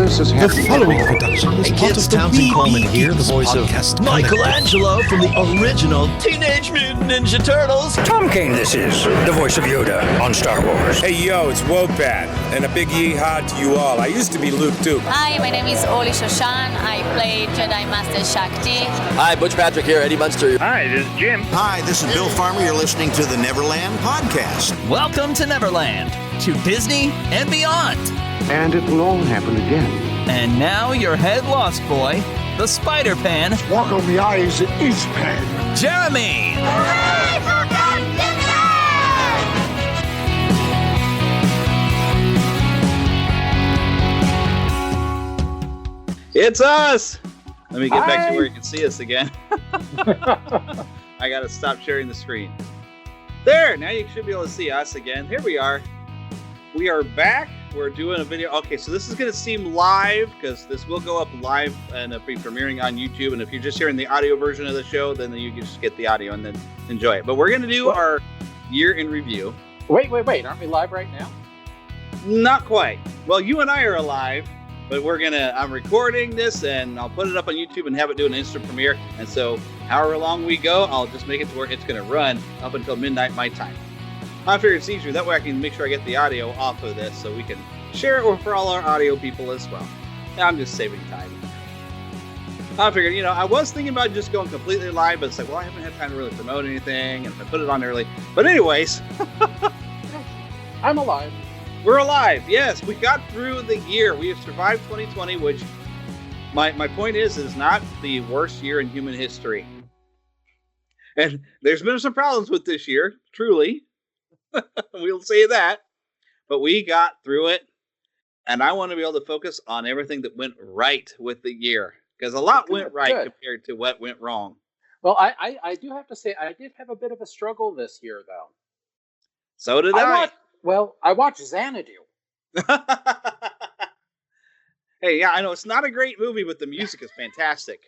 this is The happening. following production was part of the Townsend Coleman We here, the Geeks voice of podcast. Michelangelo from the original Teenage Mutant Ninja Turtles. Tom Kane, this is the voice of Yoda on Star Wars. Hey yo, it's Wopat, and a big yeehaw to you all. I used to be Luke too. Hi, my name is Oli Shoshan. I play Jedi Master Shakti. Hi, Butch Patrick here, Eddie Munster. Hi, this is Jim. Hi, this is Bill Farmer. You're listening to the Neverland podcast. Welcome to Neverland, to Disney and beyond. And it will all happen again. And now your head lost boy, the Spider-Pan, Walk on the eyes it is pan. Jeremy. It's us! Let me get back to where you can see us again. I gotta stop sharing the screen. There! Now you should be able to see us again. Here we are. We are back. We're doing a video. Okay, so this is going to seem live because this will go up live and it'll be premiering on YouTube. And if you're just hearing the audio version of the show, then you can just get the audio and then enjoy it. But we're going to do our year in review. Wait. Aren't we live right now? Not quite. Well, you and I are alive, but I'm recording this and I'll put it up on YouTube and have it do an instant premiere. And so however long we go, I'll just make it to where it's going to run up until midnight my time. I figured it's easier. That way I can make sure I get the audio off of this so we can share it for all our audio people as well. I'm just saving time. I figured, I was thinking about just going completely live, but it's like, well, I haven't had time to really promote anything, and if I put it on early. But anyways. I'm alive. We're alive. Yes, we got through the year. We have survived 2020, which my point is not the worst year in human history. And there's been some problems with this year, truly. We'll say that, but we got through it, and I want to be able to focus on everything that went right with the year, because a lot went right compared to what went wrong. Well, I do have to say, I did have a bit of a struggle this year, though. So did I. I watched Xanadu. Hey, yeah, I know it's not a great movie, but the music is fantastic.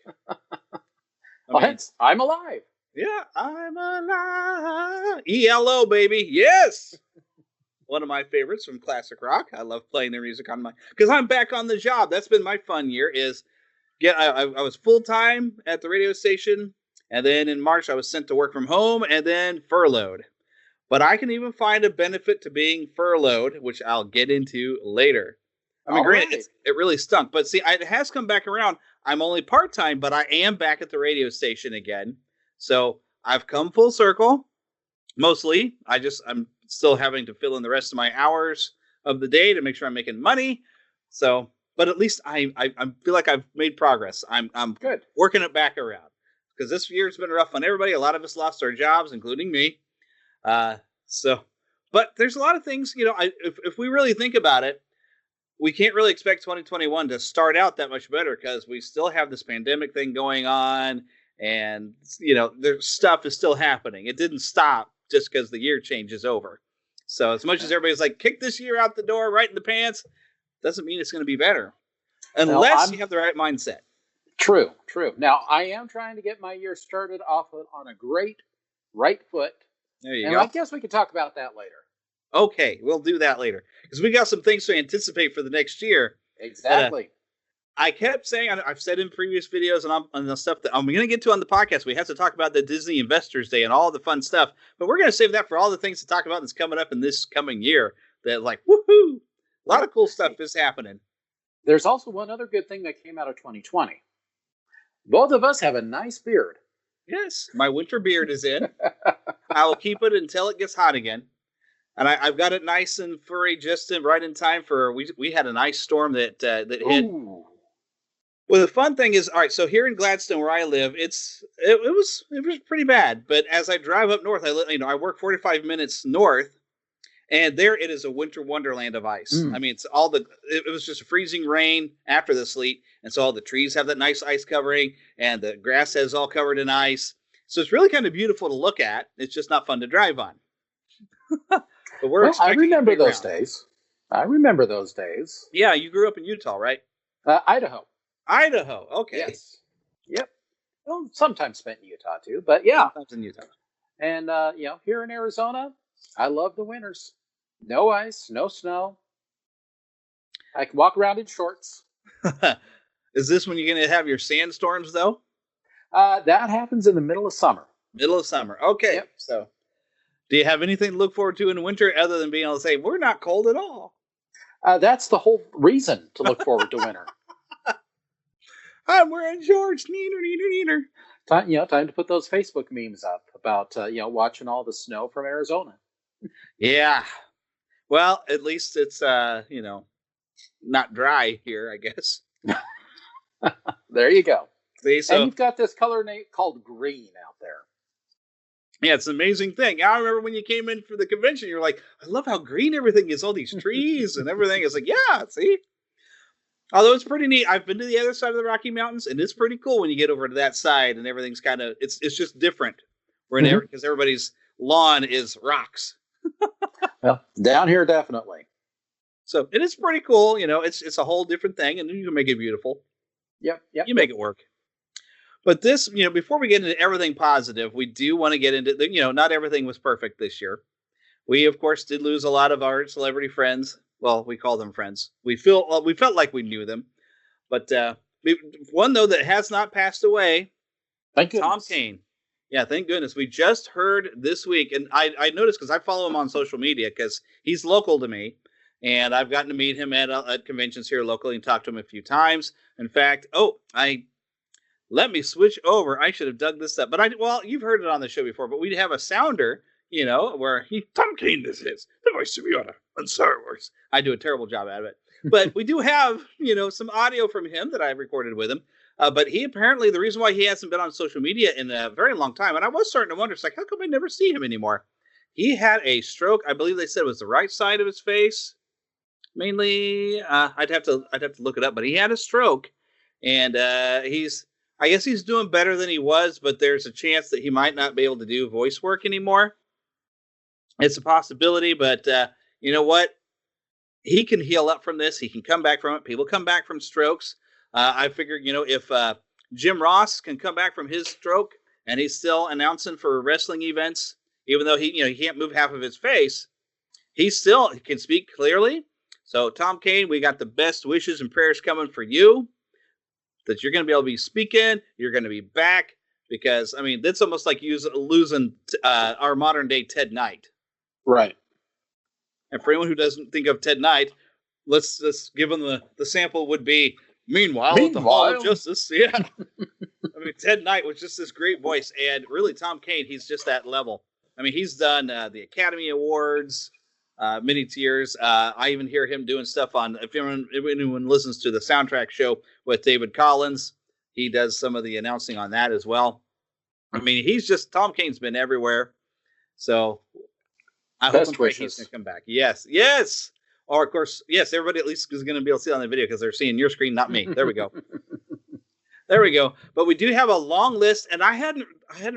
I'm alive. Yeah, I'm alive. ELO, baby. Yes. One of my favorites from classic rock. I love playing their music because I'm back on the job. That's been my fun year I was full-time at the radio station. And then in March, I was sent to work from home and then furloughed. But I can even find a benefit to being furloughed, which I'll get into later. I mean, granted, it really stunk. But see, it has come back around. I'm only part-time, but I am back at the radio station again. So I've come full circle, mostly. I'm still having to fill in the rest of my hours of the day to make sure I'm making money. So, but at least I feel like I've made progress. I'm good working it back around because this year's been rough on everybody. A lot of us lost our jobs, including me. But there's a lot of things, if we really think about it, we can't really expect 2021 to start out that much better because we still have this pandemic thing going on. And, there's stuff is still happening. It didn't stop just because the year change is over. So as much as everybody's like, kick this year out the door right in the pants, doesn't mean it's going to be better. Unless you have the right mindset. True. Now, I am trying to get my year started off on a great right foot. There you go. I guess we can talk about that later. Okay, we'll do that later. Because we got some things to anticipate for the next year. Exactly. I kept saying, I've said in previous videos and the stuff that I'm going to get to on the podcast, we have to talk about the Disney Investors Day and all the fun stuff. But we're going to save that for all the things to talk about that's coming up in this coming year. That woohoo! A lot of cool stuff is happening. There's also one other good thing that came out of 2020. Both of us have a nice beard. Yes, my winter beard is in. I will keep it until it gets hot again. And I've got it nice and furry just right in time for, we had an ice storm that hit. Ooh. Well, the fun thing is, all right, so here in Gladstone where I live, it was pretty bad. But as I drive up north, I work 45 minutes north, and there it is a winter wonderland of ice. I mean, it was just a freezing rain after the sleet, and so all the trees have that nice ice covering, and the grass is all covered in ice. So it's really kind of beautiful to look at. It's just not fun to drive on. But I remember those days. Yeah, you grew up in Utah, right? Idaho. Okay. Yes. Yep. Well, sometimes spent in Utah too, but yeah. Sometimes in Utah. And here in Arizona, I love the winters. No ice, no snow. I can walk around in shorts. Is this when you're going to have your sandstorms, though? That happens in the middle of summer. Middle of summer. Okay. Yep. So, do you have anything to look forward to in winter other than being able to say, we're not cold at all? That's the whole reason to look forward to winter. I'm wearing shorts. Neener. Time to put those Facebook memes up about, watching all the snow from Arizona. Yeah. Well, at least it's, not dry here, I guess. There you go. See, so, and you've got this color called green out there. Yeah, it's an amazing thing. I remember when you came in for the convention, you were like, I love how green everything is, all these trees and everything. It's like, yeah, see? Although it's pretty neat. I've been to the other side of the Rocky Mountains, and it's pretty cool when you get over to that side, and everything's kind of, it's just different. Because everybody's lawn is rocks. Well, down here, definitely. So it is pretty cool. It's a whole different thing, and you can make it beautiful. Yep. You make it work. But this, before we get into everything positive, we do want to get into, not everything was perfect this year. We, of course, did lose a lot of our celebrity friends. Well, we call them friends. We felt like we knew them. But one, though, that has not passed away, thank goodness. Tom Kane. Yeah, thank goodness. We just heard this week, and I noticed because I follow him on social media because he's local to me. And I've gotten to meet him at conventions here locally and talk to him a few times. In fact, let me switch over. I should have dug this up. But you've heard it on the show before, but we'd have a sounder, where Tom Kane, this is the voice of Yoda on Star Wars. I do a terrible job out of it. But we do have, some audio from him that I recorded with him. But he apparently, the reason why he hasn't been on social media in a very long time, and I was starting to wonder, it's like, how come I never see him anymore? He had a stroke. I believe they said it was the right side of his face. Mainly, I'd have to look it up, but he had a stroke, and I guess he's doing better than he was, but there's a chance that he might not be able to do voice work anymore. It's a possibility, but you know what? He can heal up from this. He can come back from it. People come back from strokes. I figure, if Jim Ross can come back from his stroke and he's still announcing for wrestling events, even though he can't move half of his face, he can speak clearly. So, Tom Kane, we got the best wishes and prayers coming for you, that you're going to be able to be speaking, you're going to be back, because, that's almost like losing our modern-day Ted Knight. Right. And for anyone who doesn't think of Ted Knight, let's just give him the sample would be, Meanwhile, at the Hall of Justice. Yeah. Ted Knight was just this great voice, and really, Tom Kane, he's just that level. He's done the Academy Awards, many tiers. I even hear him doing stuff on, if anyone listens to the soundtrack show with David Collins, he does some of the announcing on that as well. Tom Kane's been everywhere. So I hope he's going to come back. Yes. Or of course, yes, everybody at least is going to be able to see it on the video because they're seeing your screen, not me. There we go. There we go. But we do have a long list, and I hadn't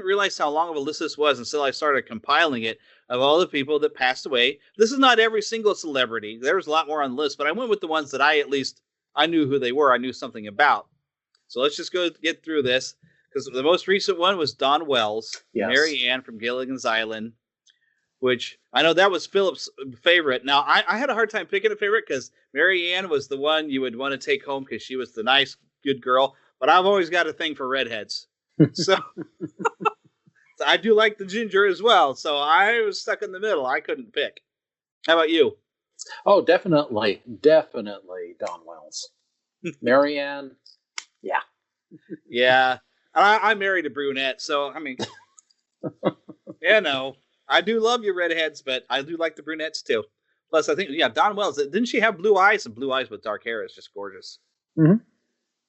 realized how long of a list this was until I started compiling it, of all the people that passed away. This is not every single celebrity. There was a lot more on the list, but I went with the ones that I knew who they were. I knew something about. So let's just go get through this, because the most recent one was Dawn Wells, yes. Mary Ann from Gilligan's Island, which I know that was Philip's favorite. Now, I had a hard time picking a favorite because Mary Ann was the one you would want to take home because she was the nice, good girl. But I've always got a thing for redheads. So I do like the ginger as well. So I was stuck in the middle. I couldn't pick. How about you? Oh, definitely. Definitely Dawn Wells. Mary Ann, yeah. Yeah. I married a brunette, so, I do love your redheads, but I do like the brunettes too. Plus, I think, Dawn Wells, didn't she have blue eyes? And blue eyes with dark hair is just gorgeous. Mm-hmm.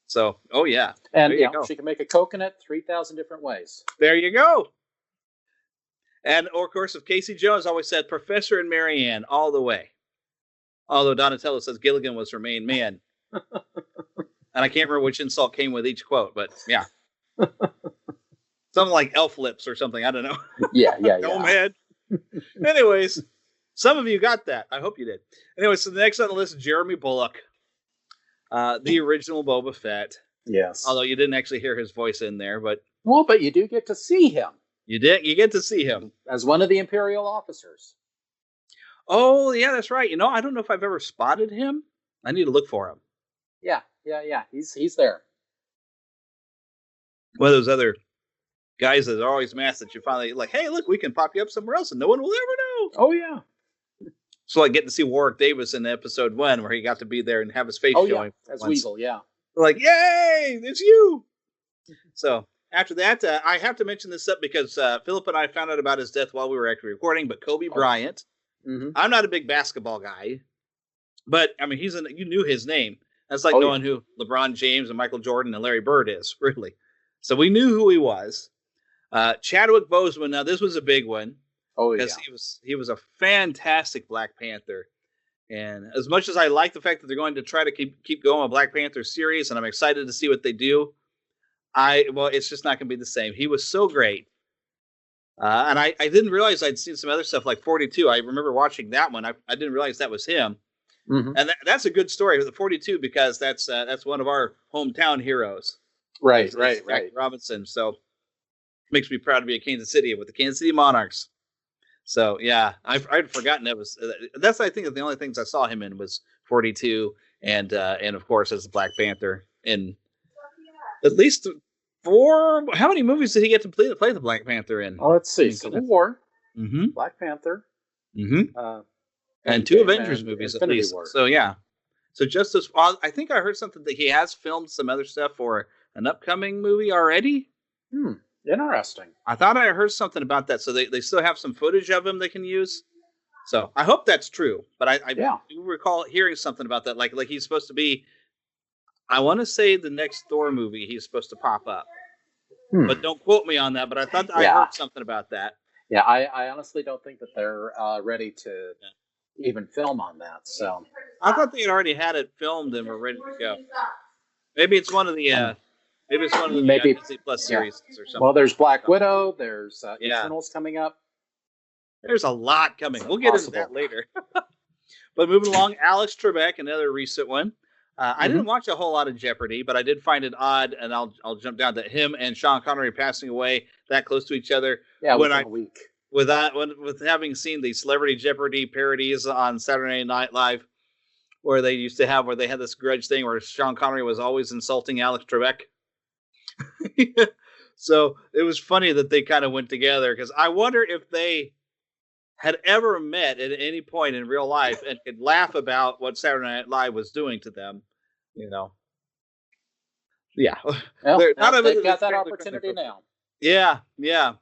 So, oh yeah. And she can make a coconut 3,000 different ways. There you go. And of course, if Casey Jones always said Professor and Mary Ann all the way. Although Donatello says Gilligan was her main man. And I can't remember which insult came with each quote, but yeah. Something like elf lips or something. I don't know. Yeah. Oh, man. Anyways, some of you got that. I hope you did. Anyway, so the next on the list is Jeremy Bulloch. The original Boba Fett. Yes. Although you didn't actually hear his voice in there, but... Well, but you do get to see him. You did? You get to see him. As one of the Imperial officers. Oh, yeah, that's right. I don't know if I've ever spotted him. I need to look for him. Yeah. yeah. He's there. One of those other guys that are always masked that you finally like, hey, look, we can pop you up somewhere else and no one will ever know. Oh, yeah. So like getting to see Warwick Davis in episode 1 where he got to be there and have his face showing. As Weasel, yeah. We're like, yay, it's you. So after that, I have to mention this up because Philip and I found out about his death while we were actually recording, but Kobe Bryant. Mm-hmm. I'm not a big basketball guy, but I mean, you knew his name. That's like knowing who LeBron James and Michael Jordan and Larry Bird is, really. So we knew who he was. Chadwick Boseman. Now this was a big one. Oh yeah, because he was a fantastic Black Panther. And as much as I like the fact that they're going to try to keep going with Black Panther series, and I'm excited to see what they do, it's just not going to be the same. He was so great. And I didn't realize I'd seen some other stuff like 42. I remember watching that one. I didn't realize that was him. Mm-hmm. And that's a good story with the 42 because that's one of our hometown heroes. Right. Robinson. So makes me proud to be a Kansas City with the Kansas City Monarchs. So yeah, I'd forgotten that's I think the only things I saw him in was 42 and of course as Black Panther in at least 4. How many movies did he get to play the Black Panther in? Oh, let's see, Civil War, mm-hmm. Black Panther, mm-hmm. And 2 Avengers movies at least. War. So yeah, so just as I think I heard something that he has filmed some other stuff for an upcoming movie already. Interesting. I thought I heard something about that. So they still have some footage of him they can use. So I hope that's true. But I do recall hearing something about that. Like he's supposed to be, I want to say the next Thor movie he's supposed to pop up. But don't quote me on that. But I thought I heard something about that. Yeah, I honestly don't think that they're ready to even film on that. So I thought they had already had it filmed and were ready to go. Maybe it's one of the... Maybe it's one of the Disney Plus series or something. Well, there's Black Widow. There's Eternals coming up. There's a lot coming. We'll get into that later. But moving along, Alex Trebek, another recent one. I didn't watch a whole lot of Jeopardy, but I did find it odd, and I'll jump down to him and Sean Connery passing away that close to each other. Yeah, within a week. With having seen the Celebrity Jeopardy parodies on Saturday Night Live, where they had this grudge thing where Sean Connery was always insulting Alex Trebek. So it was funny that they kind of went together because I wonder if they had ever met at any point in real life and could laugh about what Saturday Night Live was doing to them. Yeah. Well, they've got that opportunity now. Yeah.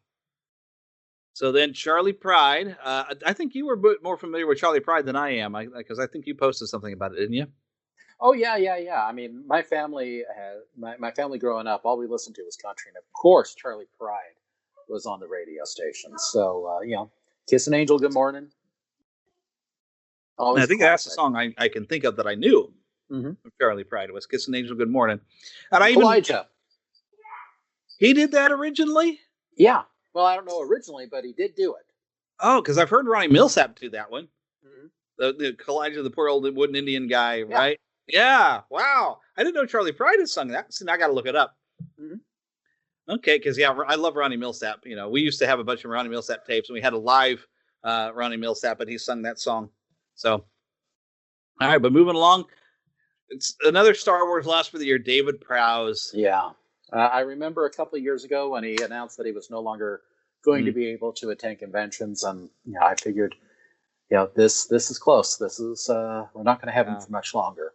So then Charlie Pride. I think you were more familiar with Charlie Pride than I am, because I think you posted something about it, didn't you? Oh yeah. I mean, my family my family growing up, all we listened to was country, and of course, Charlie Pride was on the radio station. So "Kiss an Angel, Good Morning." I think that's the song I can think of that I knew. Mm-hmm. Charlie Pride was "Kiss an Angel, Good Morning," and Elijah. He did that originally. Yeah. Well, I don't know originally, but he did do it. Oh, because I've heard Ronnie Millsap do that one. Mm-hmm. The Elijah, the poor old wooden Indian guy, right? Yeah, wow. I didn't know Charlie Pride had sung that. So now I got to look it up. Mm-hmm. Okay, because I love Ronnie Millsap. We used to have a bunch of Ronnie Millsap tapes, and we had a live Ronnie Millsap, and he sung that song. So, all right, but moving along, it's another Star Wars loss for the year, David Prowse. Yeah, I remember a couple of years ago when he announced that he was no longer going to be able to attend conventions, and I figured, this is close. This is we're not going to have him for much longer.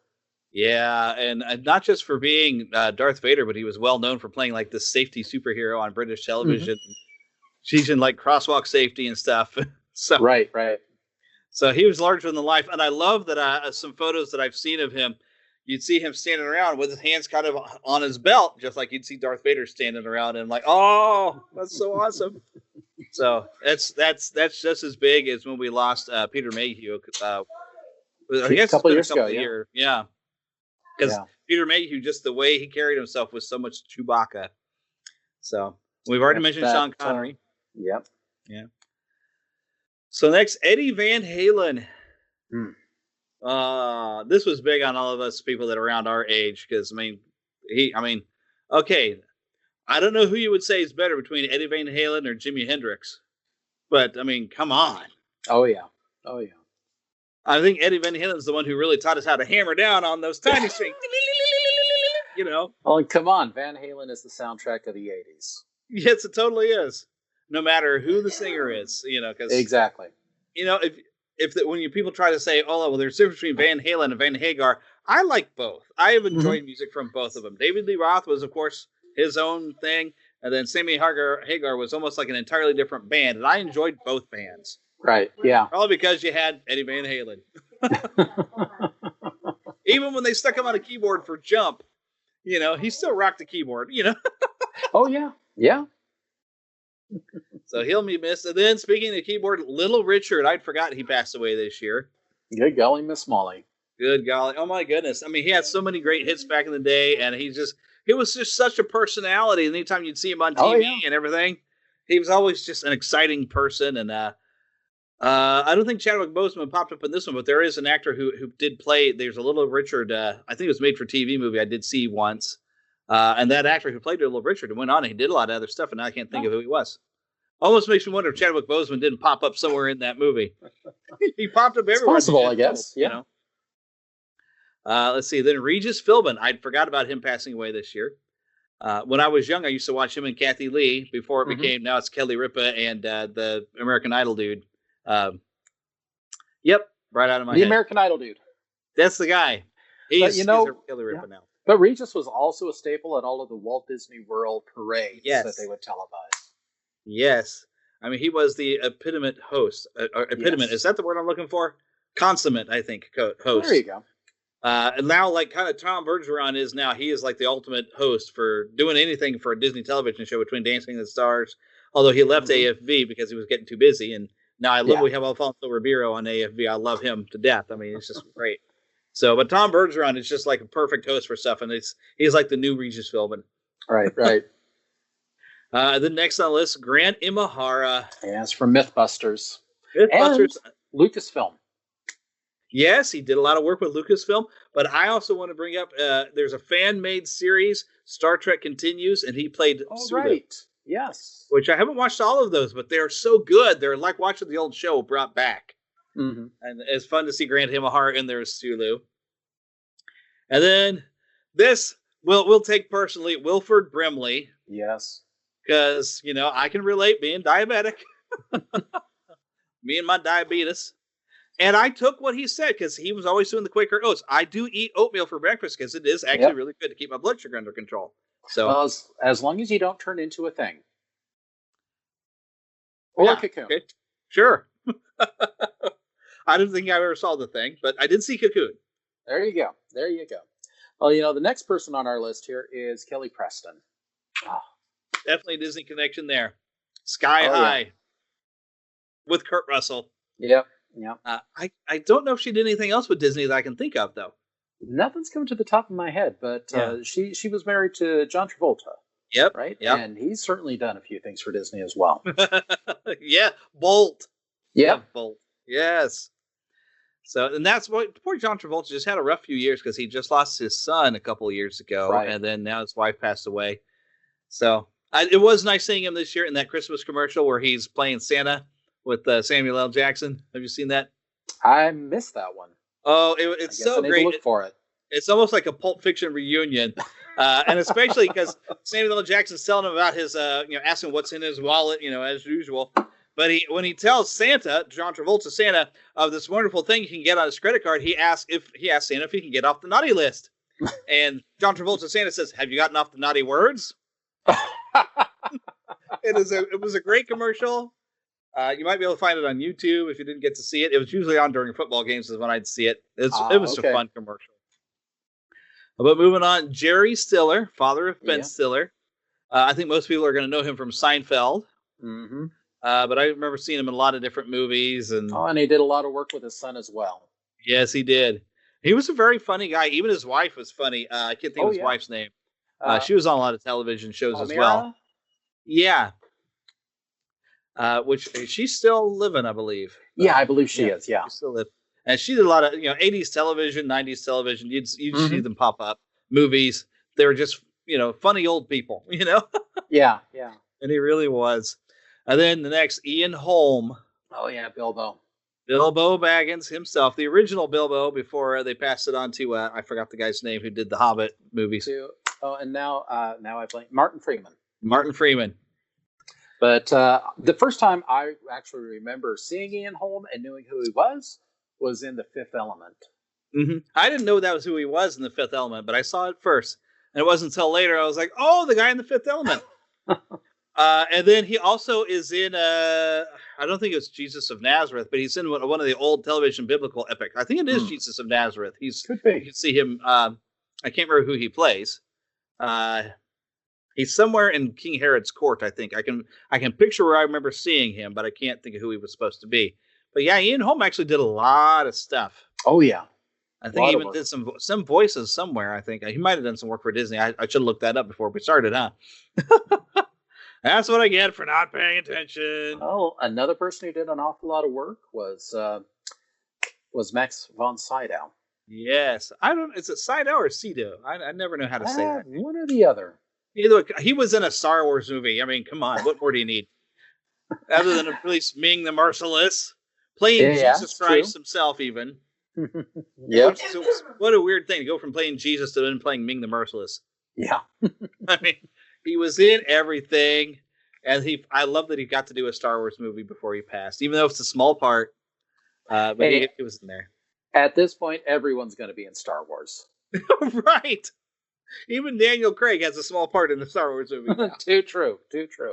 Yeah, and not just for being Darth Vader, but he was well known for playing like this safety superhero on British television, teaching like crosswalk safety and stuff. So right. So he was larger than life, and I love that some photos that I've seen of him. You'd see him standing around with his hands kind of on his belt, just like you'd see Darth Vader standing around, and like, oh, that's so awesome. So that's just as big as when we lost Peter Mayhew. I guess a couple years ago, yeah. Because Peter Mayhew, just the way he carried himself was so much Chewbacca. So we've already mentioned Sean Connery. Yep. Yeah. So next, Eddie Van Halen. This was big on all of us people that are around our age because okay, I don't know who you would say is better between Eddie Van Halen or Jimi Hendrix, but come on. Oh yeah. I think Eddie Van Halen is the one who really taught us how to hammer down on those tiny strings. You know. Oh, come on, Van Halen is the soundtrack of the '80s. Yes, it totally is. No matter who the singer is, you know, because exactly. You know, when people try to say, "Oh, well, there's a difference between Van Halen and Van Hagar," I like both. I have enjoyed music from both of them. David Lee Roth was, of course, his own thing, and then Sammy Hagar was almost like an entirely different band, and I enjoyed both bands. Right? Yeah. Probably because you had Eddie Van Halen. Even when they stuck him on a keyboard for Jump, you know, he still rocked the keyboard. You know. Oh yeah, yeah. So he'll be missed. And then, speaking of keyboard, Little Richard, I'd forgotten he passed away this year. Good golly, Miss Molly. Good golly. Oh, my goodness. I mean, he had so many great hits back in the day, and he was just such a personality. And anytime you'd see him on TV and everything, he was always just an exciting person. And I don't think Chadwick Boseman popped up in this one, but there is an actor who did play. There's a Little Richard, I think it was made for TV movie I did see once. And that actor who played Little Richard went on and he did a lot of other stuff, and now I can't think of who he was. Almost makes me wonder if Chadwick Boseman didn't pop up somewhere in that movie. He popped up everywhere. It's possible, I guess. Yeah. You know? Let's see. Then Regis Philbin. I'd forgot about him passing away this year. When I was young, I used to watch him and Kathy Lee before it became, now it's Kelly Ripa and the American Idol dude. Yep, right out of my head. The American Idol dude. That's the guy. He's Kelly Ripa now. But Regis was also a staple at all of the Walt Disney World parades that they would televise. Yes. I mean, he was the epitome host. Is that the word I'm looking for? Consummate, I think, host. There you go. And now, like, kind of Tom Bergeron is now, he is like the ultimate host for doing anything for a Disney television show between Dancing with the Stars. Although he left AFV because he was getting too busy. And now I love we have Alfonso Ribeiro on AFV. I love him to death. I mean, it's just great. So, but Tom Bergeron is just like a perfect host for stuff. And he's like the new Regis Philbin. Right, right. The next on the list, Grant Imahara. Yes, from Mythbusters. Mythbusters. And Lucasfilm. Yes, he did a lot of work with Lucasfilm, but I also want to bring up, there's a fan-made series, Star Trek Continues, and he played Sydow. Right, yes. Which I haven't watched all of those, but they're so good. They're like watching the old show brought back. And it's fun to see Grant Imahara in there as Sulu. And then this, we'll take personally, Wilford Brimley. Yes. Because, you know, I can relate being diabetic. Me and my diabetes. And I took what he said because he was always doing the Quaker oats. I do eat oatmeal for breakfast because it is actually really good to keep my blood sugar under control. So, well, as long as you don't turn into a thing. Or a cocoon. Okay. Sure. I didn't think I ever saw the thing, but I did see Cocoon. There you go. There you go. Well, you know, the next person on our list here is Kelly Preston. Oh. Definitely a Disney connection there. Sky High with Kurt Russell. Yep. Yep. I don't know if she did anything else with Disney that I can think of, though. Nothing's coming to the top of my head, but she was married to John Travolta. Yep. Right? Yep. And he's certainly done a few things for Disney as well. Yeah. Bolt. Yep. Yeah, Bolt. Yes. So, and that's what poor John Travolta just had a rough few years because he just lost his son a couple of years ago, and then now his wife passed away. So it was nice seeing him this year in that Christmas commercial where he's playing Santa with Samuel L. Jackson. Have you seen that? I missed that one. Oh, it's so great. To look for it. It's almost like a Pulp Fiction reunion, and especially because Samuel L. Jackson's telling him about his, asking what's in his wallet, as usual. But when he tells Santa, John Travolta Santa, of this wonderful thing you can get on his credit card, he asks Santa if he can get off the naughty list. And John Travolta Santa says, "Have you gotten off the naughty words?" It was a great commercial. You might be able to find it on YouTube if you didn't get to see it. It was usually on during football games is when I'd see it. It was a fun commercial. But moving on, Jerry Stiller, father of Ben Stiller. I think most people are going to know him from Seinfeld. Mm-hmm. But I remember seeing him in a lot of different movies. And he did a lot of work with his son as well. Yes, he did. He was a very funny guy. Even his wife was funny. I can't think of his wife's name. She was on a lot of television shows as well. Yeah. Which she's still living, I believe. Yeah, I believe she is. Yeah. She still lives. And she did a lot of, 80s television, 90s television. You'd see them pop up. Movies. They were just, funny old people, Yeah, yeah. And he really was. And then the next, Ian Holm. Oh, yeah, Bilbo. Bilbo Baggins himself. The original Bilbo before they passed it on to, I forgot the guy's name who did the Hobbit movies. Oh, and now I play Martin Freeman. Martin Freeman. But the first time I actually remember seeing Ian Holm and knowing who he was in The Fifth Element. Mm-hmm. I didn't know that was who he was in The Fifth Element, but I saw it first. And it wasn't until later I was like, oh, the guy in The Fifth Element. And then he also is in, I don't think it's Jesus of Nazareth, but he's in one of the old television biblical epics. I think it is Jesus of Nazareth. Could be. You can see him. I can't remember who he plays. He's somewhere in King Herod's court, I think. I can picture where I remember seeing him, but I can't think of who he was supposed to be. But yeah, Ian Holm actually did a lot of stuff. Oh, yeah. I think he even did some voices somewhere, I think. He might have done some work for Disney. I should have looked that up before we started, huh? That's what I get for not paying attention. Oh, another person who did an awful lot of work was Max von Sydow. Yes. Is it Sydow or Sydow? I never know how to say that. One or the other. Either way, he was in a Star Wars movie. I mean, come on. What more do you need? Other than at least Ming the Merciless. Playing Jesus Christ himself, even. Yeah. What a weird thing to go from playing Jesus to then playing Ming the Merciless. Yeah. I mean, he was in everything, and I love that he got to do a Star Wars movie before he passed, even though it's a small part. But he was in there. At this point, everyone's going to be in Star Wars. Right. Even Daniel Craig has a small part in the Star Wars movie now. Too true.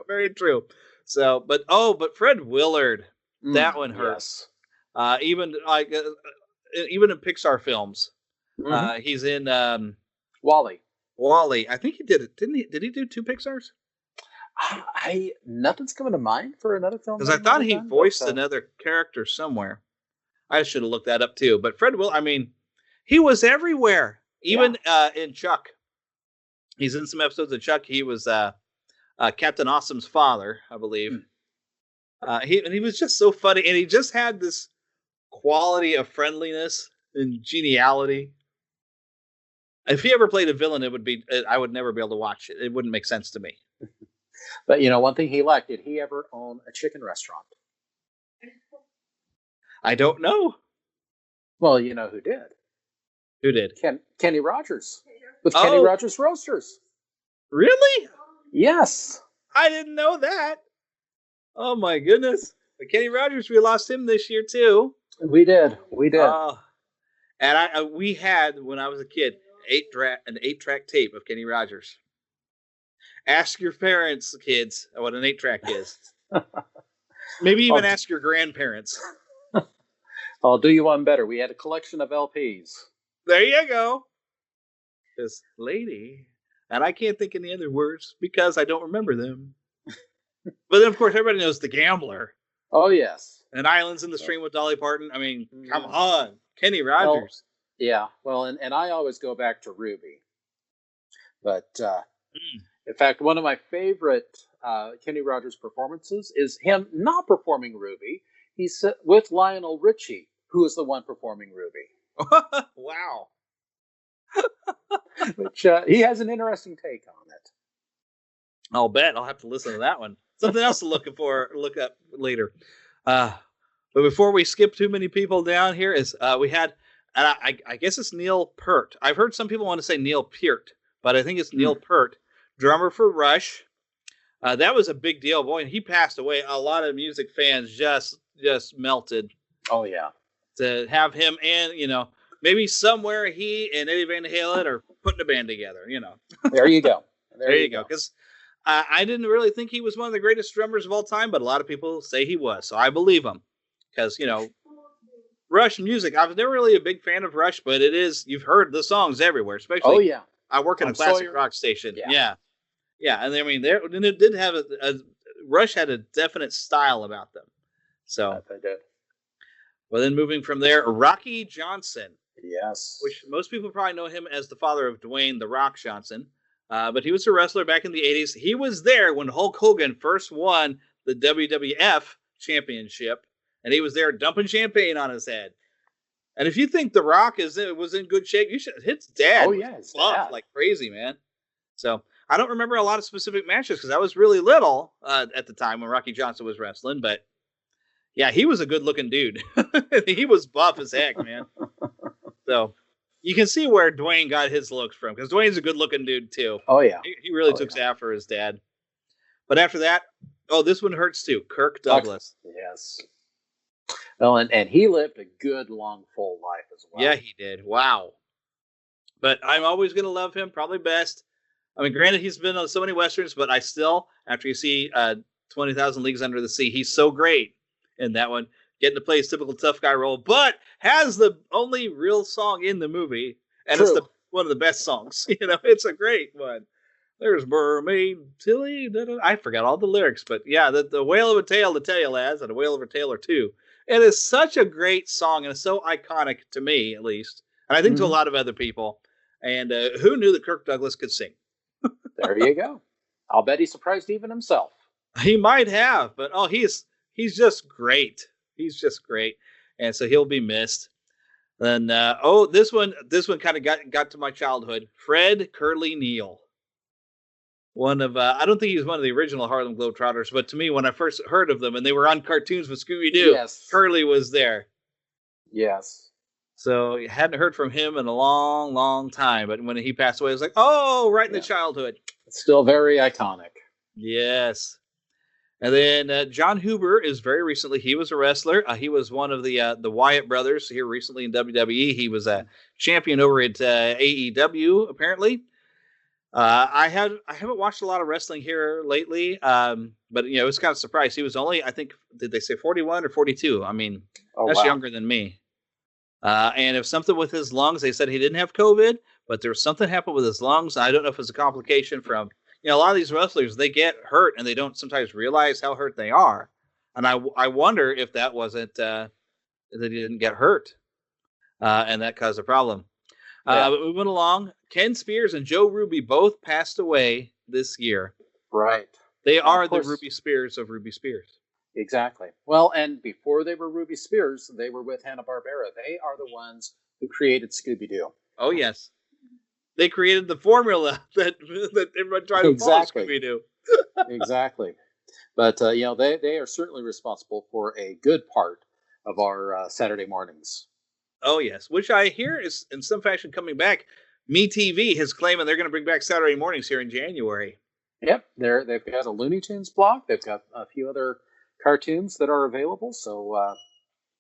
Very true. So, but Fred Willard, that one hurts. Yes. Even in Pixar films, he's in WALL-E. WALL-E. I think he did it. Didn't he? Did he do 2 Pixars? Nothing's coming to mind for another film. Because I thought he voiced another character somewhere. I should have looked that up too. But Fred Willard, I mean, he was everywhere. Even in Chuck. He's in some episodes of Chuck. He was Captain Awesome's father, I believe. He was just so funny, and he just had this quality of friendliness and geniality. If he ever played a villain, I would never be able to watch it. It wouldn't make sense to me. But one thing he lacked, did he ever own a chicken restaurant? I don't know. Well, you know who did. Who did? Kenny Rogers. With Kenny Rogers Roasters. Really? Yes. I didn't know that. Oh, my goodness. But Kenny Rogers, we lost him this year, too. We did. And we had, when I was a kid, an 8-track tape of Kenny Rogers. Ask your parents, kids, what an 8-track is. Maybe even ask your grandparents. I'll do you one better. We had a collection of LPs. There you go. This lady, and I can't think any other words because I don't remember them. But then, of course, everybody knows The Gambler. Oh, yes. And Islands in the Stream with Dolly Parton. I mean, come on. Kenny Rogers. Well, yeah. Well, and I always go back to Ruby. But, in fact, one of my favorite Kenny Rogers performances is him not performing Ruby. He's with Lionel Richie, who is the one performing Ruby. Wow. Which he has an interesting take on it. I'll bet. I'll have to listen to that one. Something else to look up later. But before we skip too many people down here, we had, and I guess it's Neil Peart. I've heard some people want to say Neil Peart, but I think it's Neil Peart, drummer for Rush. That was a big deal, boy. And he passed away. A lot of music fans just melted. Oh yeah, to have him, and maybe somewhere he and Eddie Van Halen are putting a band together. There you go. There you go. Because I didn't really think he was one of the greatest drummers of all time, but a lot of people say he was, so I believe him. Because Rush music, I was never really a big fan of Rush, but it is. You've heard the songs everywhere, especially. Oh yeah. I work in a classic rock station. Yeah. And I mean, it did have Rush had a definite style about them. So they did. Well, then moving from there, Rocky Johnson. Yes. Which most people probably know him as the father of Dwayne "The Rock" Johnson. But he was a wrestler back in the 80s. He was there when Hulk Hogan first won the WWF championship. And he was there dumping champagne on his head. And if you think The Rock was in good shape, you should. His dad. Oh, yeah. Was buff like crazy, man. So I don't remember a lot of specific matches because I was really little at the time when Rocky Johnson was wrestling. But yeah, he was a good looking dude. He was buff as heck, man. So You can see where Dwayne got his looks from, because Dwayne's a good-looking dude, too. Oh, yeah. He really took after his dad. But after that, this one hurts, too. Kirk Douglas. Yes. Well, and he lived a good, long, full life as well. Yeah, he did. Wow. But I'm always going to love him, probably best. I mean, granted, he's been on so many Westerns, but I still, after you see 20,000 Leagues Under the Sea, he's so great in that one, getting to play his typical tough guy role, but has the only real song in the movie, and True. it's one of the best songs. It's a great one. There's Mermaid Tilly. I forgot all the lyrics, but yeah, the Whale of a Tale to tell you, lads, and a Whale of a Tale or two. It is such a great song, and it's so iconic to me, at least, and I think to a lot of other people. And who knew that Kirk Douglas could sing? There you go. I'll bet he surprised even himself. He might have, but he's just great. He's just great, and so he'll be missed. And this one kind of got to my childhood. Fred Curly Neal. One of I don't think he was one of the original Harlem Globetrotters, but to me, when I first heard of them, and they were on cartoons with Scooby-Doo, yes. Curly was there. Yes. So you hadn't heard from him in a long, long time. But when he passed away, I was like, right in the childhood. It's still very iconic. Yes. And then John Huber is very recently, he was a wrestler. He was one of the Wyatt brothers here recently in WWE. He was a champion over at AEW, apparently. I haven't watched a lot of wrestling here lately, but it was kind of surprised. He was only, I think, did they say 41 or 42? I mean, that's younger than me. And if something with his lungs, they said he didn't have COVID, but there was something happened with his lungs. I don't know if it's a complication from, a lot of these wrestlers, they get hurt and they don't sometimes realize how hurt they are. And I wonder if that wasn't, that he didn't get hurt, and that caused a problem. But moving along, Ken Spears and Joe Ruby both passed away this year. Right. They are the Ruby Spears of Ruby Spears. Exactly. Well, and before they were Ruby Spears, they were with Hanna-Barbera. They are the ones who created Scooby-Doo. Oh, yes. They created the formula that everyone tried to follow Scooby-Doo. Exactly. But, they are certainly responsible for a good part of our Saturday mornings. Oh, yes. Which I hear is in some fashion coming back. MeTV is claiming they're going to bring back Saturday mornings here in January. Yep. They've got a Looney Tunes block. They've got a few other cartoons that are available. So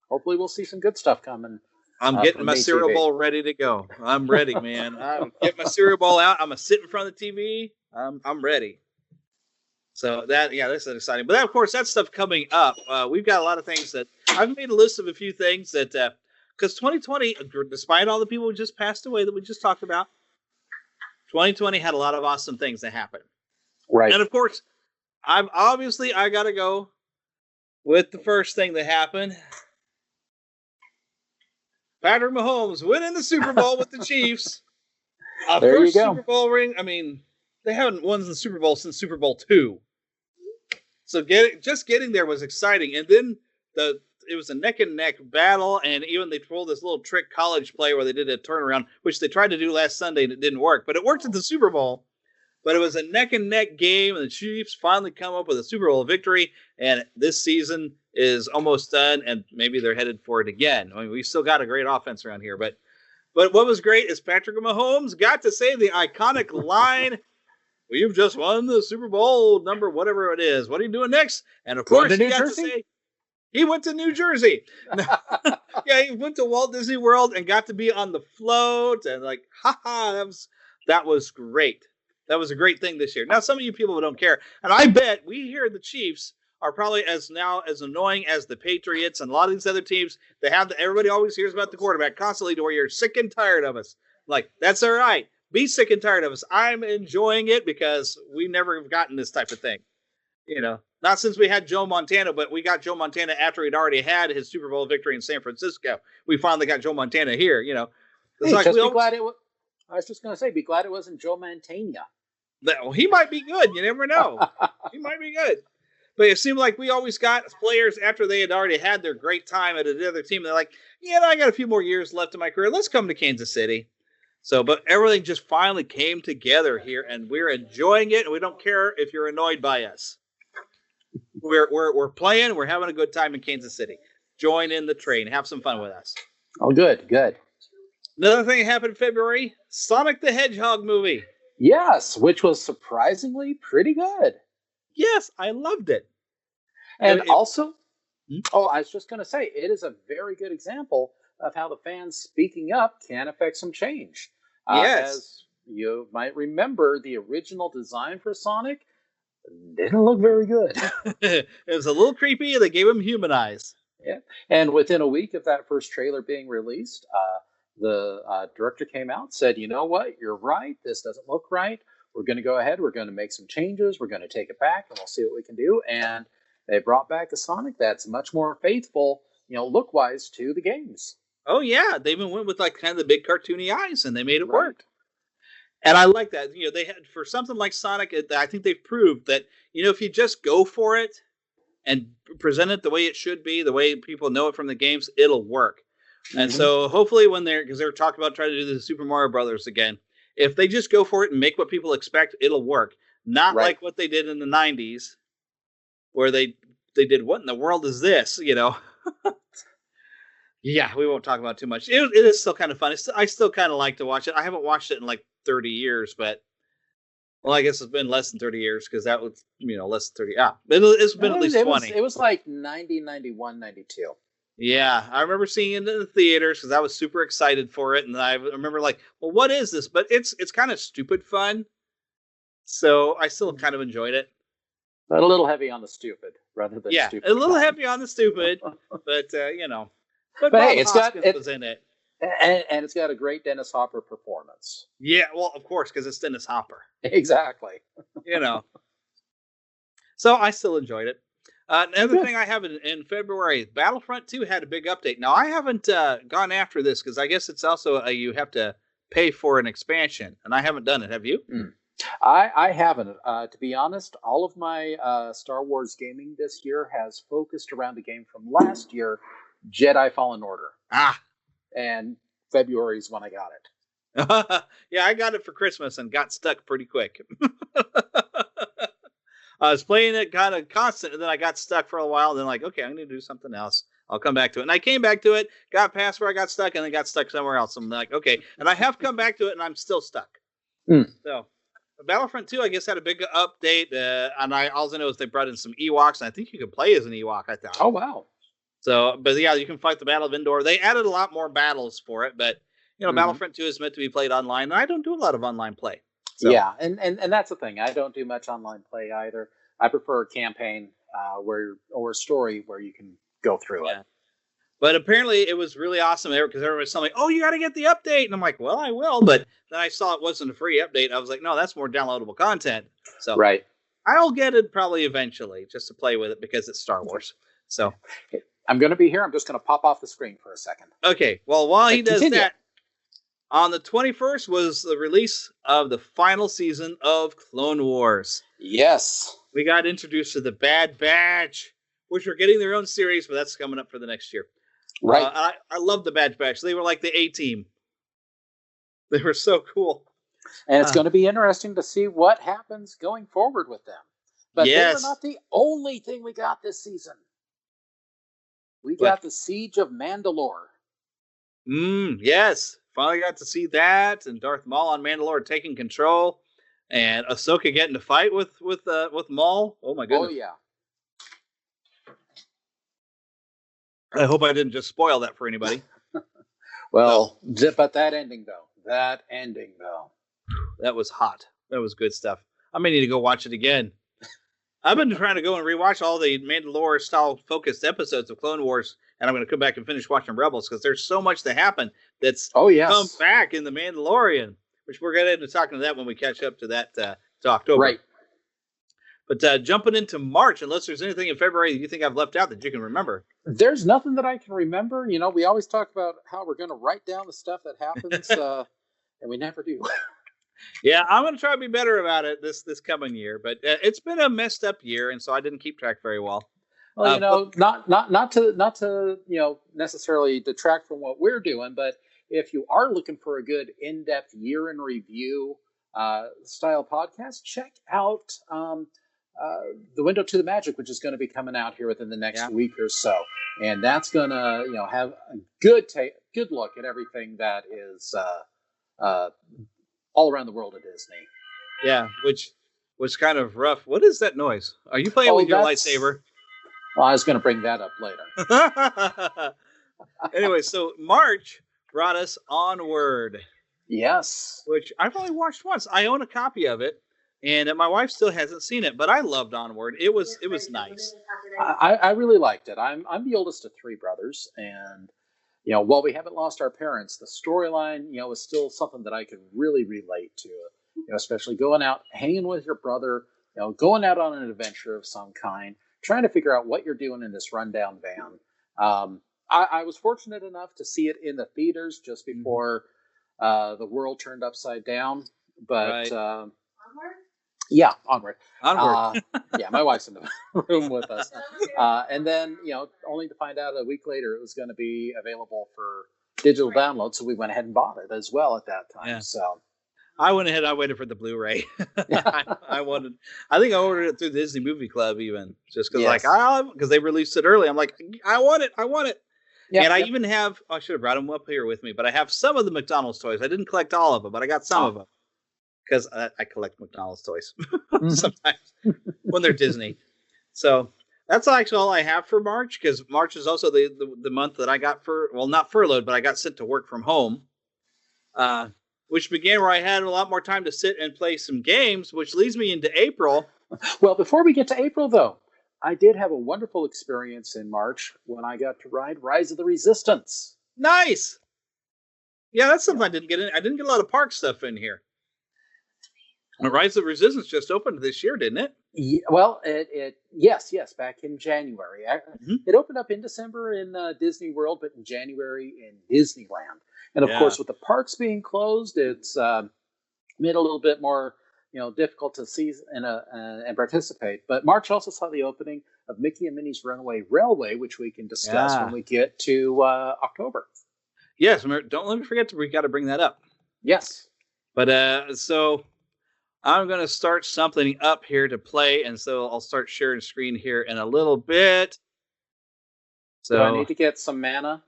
hopefully we'll see some good stuff coming. I'm getting my cereal bowl ready to go. I'm ready, man. I'm getting my cereal bowl out. I'm going to sit in front of the TV. I'm ready. So this is exciting. But of course, that stuff coming up. We've got a lot of things that I've made a list of a few things that, because 2020, despite all the people who just passed away that we just talked about, 2020 had a lot of awesome things that happened. Right. And of course, I got to go with the first thing that happened. Patrick Mahomes winning the Super Bowl with the Chiefs. There first you go. Super Bowl ring. I mean, they haven't won the Super Bowl since Super Bowl II. So getting there was exciting. And then it was a neck and neck battle. And even they pulled this little trick college play where they did a turnaround, which they tried to do last Sunday and it didn't work. But it worked at the Super Bowl. But it was a neck and neck game. And the Chiefs finally come up with a Super Bowl victory. And this season is almost done, and maybe they're headed for it again. I mean, we still got a great offense around here, but what was great is Patrick Mahomes got to say the iconic line, "We've just won the Super Bowl number whatever it is. What are you doing next?" And of course, he got to say he went to New Jersey. Yeah, he went to Walt Disney World and got to be on the float, and that was great. That was a great thing this year. Now, some of you people don't care, and I bet we hear the Chiefs are probably as annoying as the Patriots and a lot of these other teams. Everybody always hears about the quarterback constantly to where you're sick and tired of us. Like, that's all right. Be sick and tired of us. I'm enjoying it because we never have gotten this type of thing. Not since we had Joe Montana, but we got Joe Montana after he'd already had his Super Bowl victory in San Francisco. We finally got Joe Montana here, I was just going to say, be glad it wasn't Joe Montana. He might be good. You never know. He might be good. But it seemed like we always got players after they had already had their great time at another team. They're like, I got a few more years left in my career. Let's come to Kansas City. So, but everything just finally came together here, and we're enjoying it. And we don't care if you're annoyed by us. We're playing. We're having a good time in Kansas City. Join in the train. Have some fun with us. Oh, good. Another thing that happened in February, Sonic the Hedgehog movie. Yes, which was surprisingly pretty good. Yes, I loved it. And also, I was just going to say, it is a very good example of how the fans speaking up can affect some change. Yes. As you might remember, the original design for Sonic didn't look very good. It was a little creepy. They gave him human eyes. Yeah. And within a week of that first trailer being released, the director came out and said, you know what, you're right. This doesn't look right. We're going to go ahead. We're going to make some changes. We're going to take it back, and we'll see what we can do. And they brought back a Sonic that's much more faithful, look-wise to the games. Oh, yeah. They even went with like kind of the big cartoony eyes, and they made it work. And I like that. They had, for something like Sonic, I think they've proved that, if you just go for it and present it the way it should be, the way people know it from the games, it'll work. Mm-hmm. And so hopefully because they were talking about trying to do the Super Mario Brothers again, if they just go for it and make what people expect, it'll work. Not like what they did in the 90s, where they did, what in the world is this, Yeah, we won't talk about it too much. It is still kind of fun. I still kind of like to watch it. I haven't watched it in like 30 years, but I guess it's been less than 30 years because that was, less than 30. It's been at least 20. It was like 90, 91, 92. Yeah, I remember seeing it in the theaters because I was super excited for it, and I remember like, well, what is this? But it's kind of stupid fun, so I still kind of enjoyed it. But a little heavy on the stupid rather than stupid. A little heavy on the stupid, but But hey, Hoskins was in it, and it's got a great Dennis Hopper performance. Yeah, well, of course, because it's Dennis Hopper. Exactly. So I still enjoyed it. Another thing I have in February, Battlefront 2 had a big update. Now, I haven't gone after this because I guess it's also you have to pay for an expansion, and I haven't done it. Have you? I haven't. To be honest, all of my Star Wars gaming this year has focused around the game from last year, Jedi Fallen Order. And February is when I got it. Yeah, I got it for Christmas and got stuck pretty quick. I was playing it kind of constant, and then I got stuck for a while. And then okay, I'm going to do something else. I'll come back to it. And I came back to it, got past where I got stuck, and then got stuck somewhere else. I'm like, okay. And I have come back to it, and I'm still stuck. So Battlefront 2, I guess, had a big update. And all I know is they brought in some Ewoks, and I think you could play as an Ewok, I thought. Oh, wow. So, but yeah, you can fight the Battle of Endor. They added a lot more battles for it, but Battlefront 2 is meant to be played online, and I don't do a lot of online play. So. Yeah, and that's the thing. I don't do much online play either. I prefer a campaign or a story where you can go through it. But apparently it was really awesome because everybody's telling me, oh, you got to get the update. And I'm like, well, I will. But then I saw it wasn't a free update. I was like, no, that's more downloadable content. So I'll get it probably eventually just to play with it because it's Star Wars. So I'm going to be here. I'm just going to pop off the screen for a second. Okay. Well, while he does that, on the 21st was the release of the final season of Clone Wars. Yes. We got introduced to the Bad Batch, which are getting their own series, but that's coming up for the next year. Right. I love the Bad Batch. They were like the A-team. They were so cool. And it's going to be interesting to see what happens going forward with them. But they were not the only thing we got this season. We got the Siege of Mandalore. Yes. Finally got to see that, and Darth Maul on Mandalore taking control, and Ahsoka getting to fight with Maul. Oh my goodness! Oh yeah. I hope I didn't just spoil that for anybody. Well, but that ending though. That was hot. That was good stuff. I may need to go watch it again. I've been trying to go and rewatch all the Mandalore style focused episodes of Clone Wars, and I'm going to come back and finish watching Rebels because there's so much to happen that's come back in the Mandalorian, which we're going to end up talking to that when we catch up to that to October. Right. But jumping into March, unless there's anything in February that you think I've left out that you can remember. There's nothing that I can remember. We always talk about how we're going to write down the stuff that happens, and we never do. Yeah, I'm going to try to be better about it this coming year, but it's been a messed up year, and so I didn't keep track very well. Well, not to necessarily detract from what we're doing, but if you are looking for a good in-depth year in review style podcast, check out The Window to the Magic, which is going to be coming out here within the next week or so, and that's going to have a good look at everything that is all around the world of Disney. Yeah, which was kind of rough. What is that noise? Are you playing with your lightsaber? Well, I was going to bring that up later. Anyway, so March brought us Onward. Yes. Which I've only watched once. I own a copy of it, and my wife still hasn't seen it, but I loved Onward. It was nice. I really liked it. I'm the oldest of three brothers, and while we haven't lost our parents, the storyline was still something that I could really relate to. Especially going out, hanging with your brother, going out on an adventure of some kind, trying to figure out what you're doing in this rundown van. I was fortunate enough to see it in the theaters just before the world turned upside down. But Onward? Yeah, Onward. Onward. Yeah, my wife's in the room with us. And then, only to find out a week later it was going to be available for digital download. So we went ahead and bought it as well at that time. Yeah. So I went ahead. I waited for the Blu-ray. I think I ordered it through Disney Movie Club even, just because because they released it early. I'm like, I want it. Yep, and I even have. I should have brought them up here with me, but I have some of the McDonald's toys. I didn't collect all of them, but I got some of them because I collect McDonald's toys sometimes when they're Disney. So that's actually all I have for March, because March is also the month that I got not furloughed, but I got sent to work from home. Which began where I had a lot more time to sit and play some games, which leads me into April. Well, before we get to April, though, I did have a wonderful experience in March when I got to ride Rise of the Resistance. Nice. Yeah, that's something I didn't get in. I didn't get a lot of park stuff in here. Rise of the Resistance just opened this year, didn't it? Yeah, well, yes, back in January. It opened up in December in Disney World, but in January in Disneyland. And of course, with the parks being closed, it's made it a little bit more, difficult to see and participate. But March also saw the opening of Mickey and Minnie's Runaway Railway, which we can discuss when we get to October. Yes, don't let me forget we got to bring that up. Yes. But so I'm going to start something up here to play, and so I'll start sharing screen here in a little bit. So do I need to get some mana?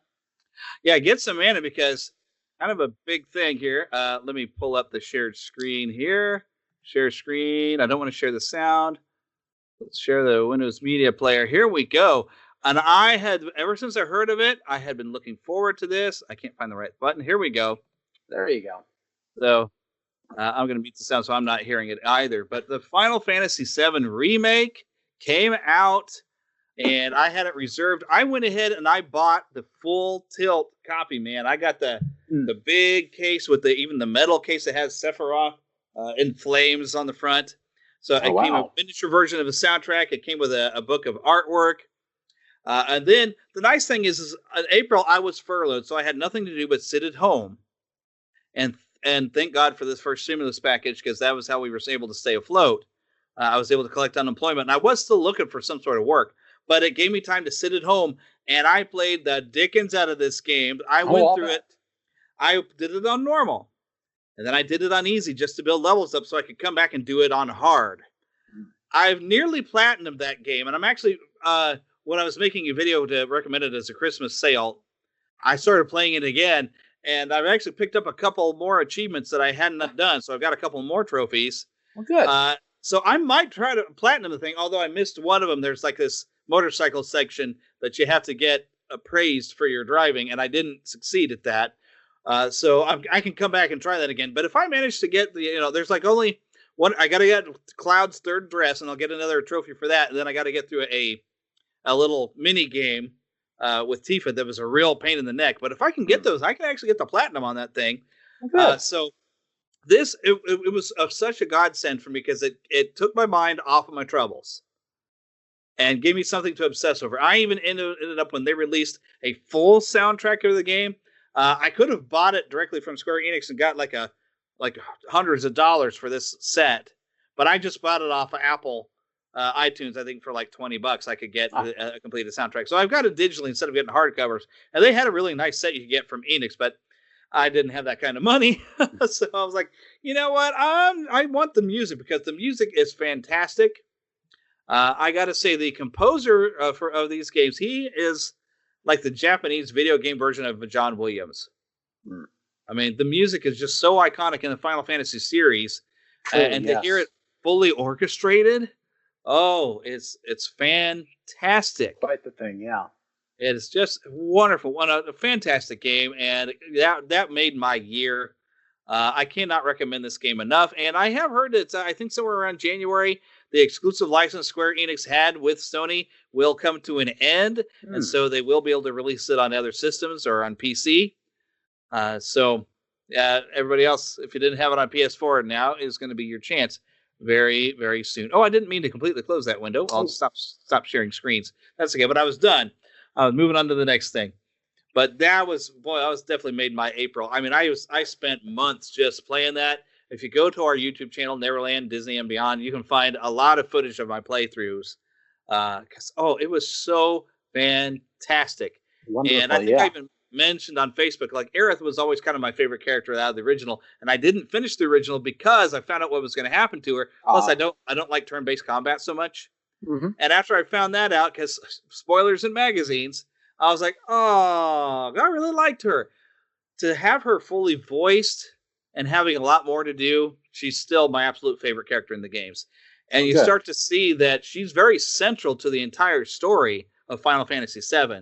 Yeah, get some mana, because kind of a big thing here. Let me pull up the shared screen here. Share screen. I don't want to share the sound. Let's share the Windows Media Player. Here we go. And I had, ever since I heard of it, I had been looking forward to this. I can't find the right button. Here we go. There you go. So I'm going to mute the sound so I'm not hearing it either. But the Final Fantasy VII Remake came out, and I had it reserved. I went ahead and I bought the full tilt copy, man. I got the big case with even the metal case that has Sephiroth in flames on the front. So it came a miniature version of the soundtrack. It came with a book of artwork. And then the nice thing is in April, I was furloughed, so I had nothing to do but sit at home. And thank God for this first stimulus package, because that was how we were able to stay afloat. I was able to collect unemployment, and I was still looking for some sort of work. But it gave me time to sit at home, and I played the dickens out of this game. I went through it. I did it on normal, and then I did it on easy just to build levels up so I could come back and do it on hard. I've nearly platinumed that game, and I'm actually, when I was making a video to recommend it as a Christmas sale, I started playing it again, and I've actually picked up a couple more achievements that I hadn't done, so I've got a couple more trophies. Well, good. So I might try to platinum the thing, although I missed one of them. There's like this motorcycle section that you have to get appraised for your driving, and I didn't succeed at that. So I can come back and try that again. But if I manage to get there's like only one, I got to get Cloud's third dress, and I'll get another trophy for that. And then I got to get through a little mini game with Tifa that was a real pain in the neck. But if I can get those, I can actually get the platinum on that thing. So this, it was such a godsend for me, because it took my mind off of my troubles and gave me something to obsess over. I even ended up, when they released a full soundtrack of the game, I could have bought it directly from Square Enix and got like hundreds of dollars for this set, but I just bought it off of Apple iTunes. I think for like $20 I could get a completed soundtrack. So I've got it digitally instead of getting hardcovers. And they had a really nice set you could get from Enix, but I didn't have that kind of money. So I was like, you know what? I want the music, because the music is fantastic. I got to say, the composer of these games, he is like the Japanese video game version of John Williams. I mean, the music is just so iconic in the Final Fantasy series, and to hear it fully orchestrated, it's fantastic. Quite the thing, yeah. It's just wonderful, a fantastic game, and that made my year. I cannot recommend this game enough, and I have heard that I think somewhere around January, the exclusive license Square Enix had with Sony will come to an end, and so they will be able to release it on other systems or on PC. So everybody else, if you didn't have it on PS4, now is going to be your chance very, very soon. Oh, I didn't mean to completely close that window. I'll stop sharing screens. That's okay, but I was done. I was moving on to the next thing. But that was definitely made my April. I mean, I spent months just playing that. If you go to our YouTube channel, Neverland, Disney and Beyond, you can find a lot of footage of my playthroughs. It was so fantastic. Wonderful, and I think I even mentioned on Facebook, like Aerith was always kind of my favorite character out of the original, and I didn't finish the original because I found out what was going to happen to her. Plus, I don't like turn-based combat so much. Mm-hmm. And after I found that out, because spoilers in magazines, I was like, oh, I really liked her. To have her fully voiced and having a lot more to do, she's still my absolute favorite character in the games. And you start to see that she's very central to the entire story of Final Fantasy VII.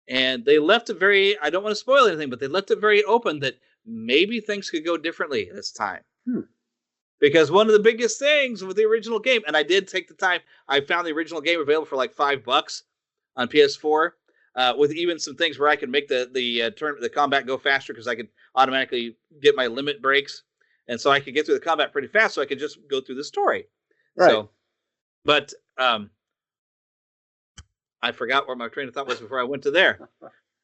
And they left it I don't want to spoil anything, but they left it very open that maybe things could go differently this time. Because one of the biggest things with the original game, and I did take the time, I found the original game available for like $5 on PS4, with even some things where I could make the combat go faster because I could automatically get my limit breaks. And so I could get through the combat pretty fast so I could just go through the story. Right. So, but I forgot where my train of thought was before I went to there.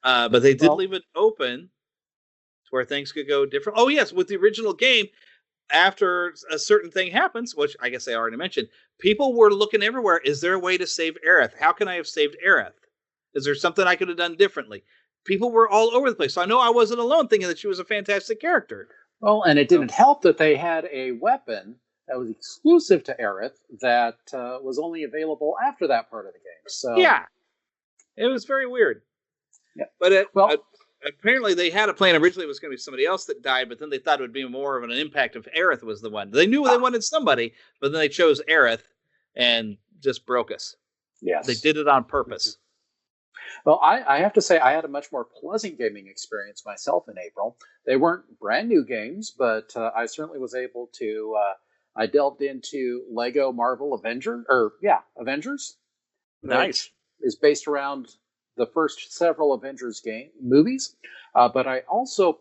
But they did leave it open to where things could go different. Oh, yes, with the original game, after a certain thing happens, which I guess I already mentioned, people were looking everywhere. Is there a way to save Aerith? How can I have saved Aerith? Is there something I could have done differently? People were all over the place. So I know I wasn't alone thinking that she was a fantastic character. Well, and it didn't help that they had a weapon that was exclusive to Aerith that was only available after that part of the game. So yeah, it was very weird. Yeah. But apparently they had a plan. Originally it was going to be somebody else that died, but then they thought it would be more of an impact if Aerith was the one. They knew they wanted somebody, but then they chose Aerith and just broke us. Yes. They did it on purpose. Well, I have to say I had a much more pleasant gaming experience myself in April. They weren't brand new games, but I certainly was able to... I delved into Lego Marvel Avengers. Nice. Is based around the first several Avengers movies. But I also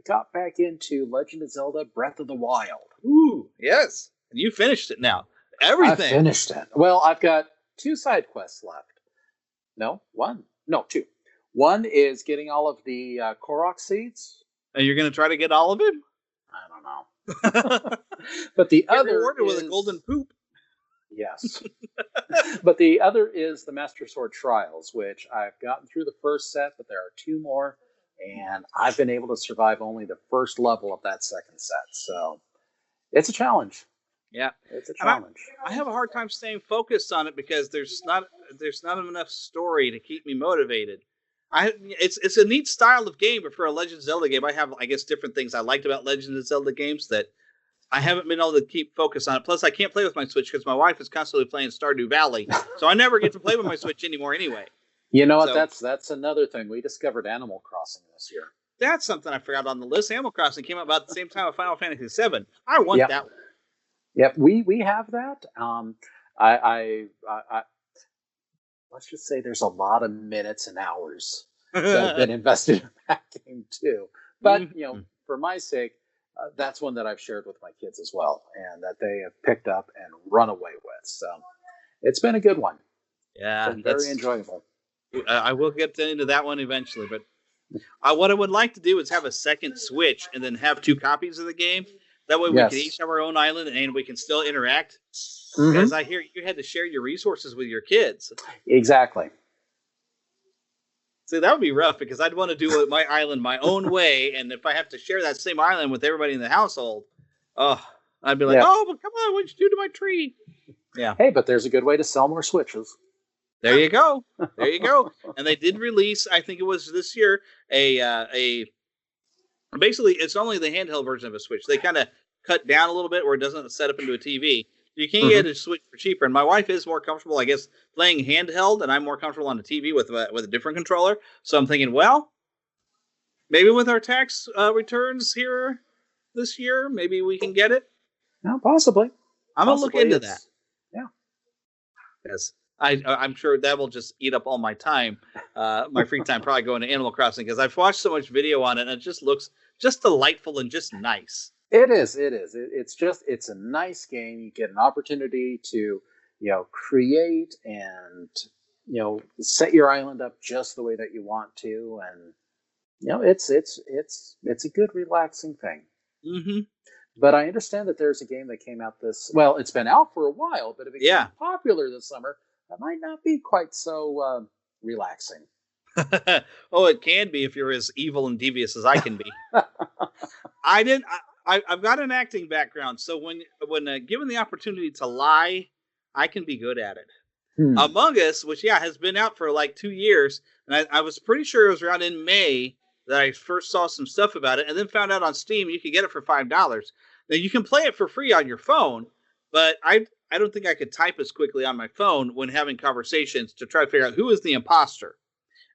got back into Legend of Zelda Breath of the Wild. Ooh, yes. And you finished it now. Everything. I finished it. Well, I've got 2 side quests left. No, 1. No, 2. One is getting all of the Korok seeds. And you're going to try to get all of them? I don't know. But the other rewarded with a golden poop. Yes. But the other is the Master Sword Trials, which I've gotten through the first set, but there are 2 more, and I've been able to survive only the first level of that second set. So it's a challenge. Yeah, it's a challenge. I have a hard time staying focused on it because there's not enough story to keep me motivated. It's a neat style of game, but for a Legend of Zelda game, I have, I guess, different things I liked about Legend of Zelda games that I haven't been able to keep focus on it. Plus, I can't play with my Switch because my wife is constantly playing Stardew Valley, so I never get to play with my Switch anymore anyway. You know what? That's another thing. We discovered Animal Crossing this year. That's something I forgot on the list. Animal Crossing came out about the same time as Final Fantasy VII. I want that one. Yep, we have that. I let's just say there's a lot of minutes and hours that have been invested in that game too. But for my sake, that's one that I've shared with my kids as well, and that they have picked up and run away with. So it's been a good one. Yeah, it's been very enjoyable. I will get into that one eventually, but what I would like to do is have a second Switch and then have 2 copies of the game. That way we can each have our own island and we can still interact. Mm-hmm. Because I hear you had to share your resources with your kids. Exactly. See, that would be rough because I'd want to do my island my own way. And if I have to share that same island with everybody in the household, I'd be like, oh, but come on, what'd you do to my tree? Yeah. Hey, but there's a good way to sell more Switches. There you go. There you go. And they did release, I think it was this year, a basically it's only the handheld version of a Switch. They kind of cut down a little bit where it doesn't set up into a TV. You can get a Switch for cheaper, and my wife is more comfortable, I guess, playing handheld, and I'm more comfortable on the TV with a different controller. So I'm thinking, well, maybe with our tax returns here this year, maybe we can get it. No, possibly. I'm gonna look into that. Yeah. Yes, I'm sure that will just eat up all my time, my free time, probably going to Animal Crossing, because I've watched so much video on it, and it just looks just delightful and just nice. It is. It's a nice game. You get an opportunity to, create and, set your island up just the way that you want to. And, it's a good, relaxing thing. Mm-hmm. But I understand that there's a game that came out it's been out for a while, but it became popular this summer. That might not be quite so relaxing. Oh, it can be if you're as evil and devious as I can be. I've got an acting background, so when given the opportunity to lie, I can be good at it. Among Us, which has been out for like 2 years, and I was pretty sure it was around in May that I first saw some stuff about it, and then found out on Steam you could get it for $5. Now you can play it for free on your phone, but I don't think I could type as quickly on my phone when having conversations to try to figure out who is the imposter.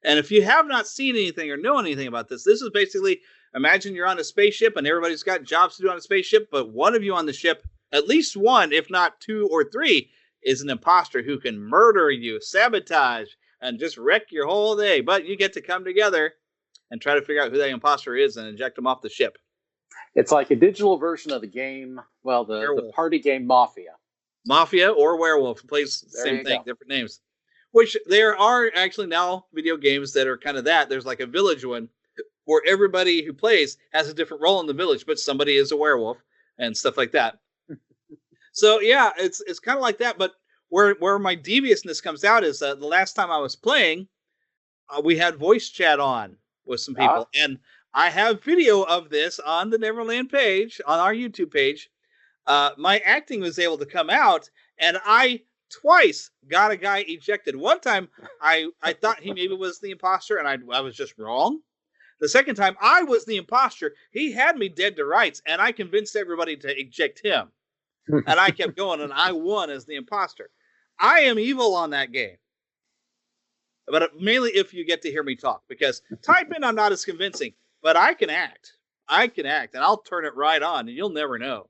And if you have not seen anything or know anything about this is basically, imagine you're on a spaceship and everybody's got jobs to do on a spaceship, but one of you on the ship, at least one, if not 2 or 3, is an imposter who can murder you, sabotage, and just wreck your whole day. But you get to come together and try to figure out who that imposter is and eject them off the ship. It's like a digital version of the game, the party game Mafia. Mafia or Werewolf, plays the same thing, different names. Which there are actually now video games that are kind of that. There's like a village one where everybody who plays has a different role in the village, but somebody is a werewolf and stuff like that. So yeah, it's kind of like that. But where my deviousness comes out is the last time I was playing, we had voice chat on with some people, and I have video of this on the Neverland page, on our YouTube page. My acting was able to come out, and I twice got a guy ejected. One time, I thought he maybe was the imposter, and I was just wrong. The second time, I was the imposter. He had me dead to rights, and I convinced everybody to eject him. And I kept going, and I won as the imposter. I am evil on that game. But mainly if you get to hear me talk, because typing I'm not as convincing, but I can act. And I'll turn it right on, and you'll never know.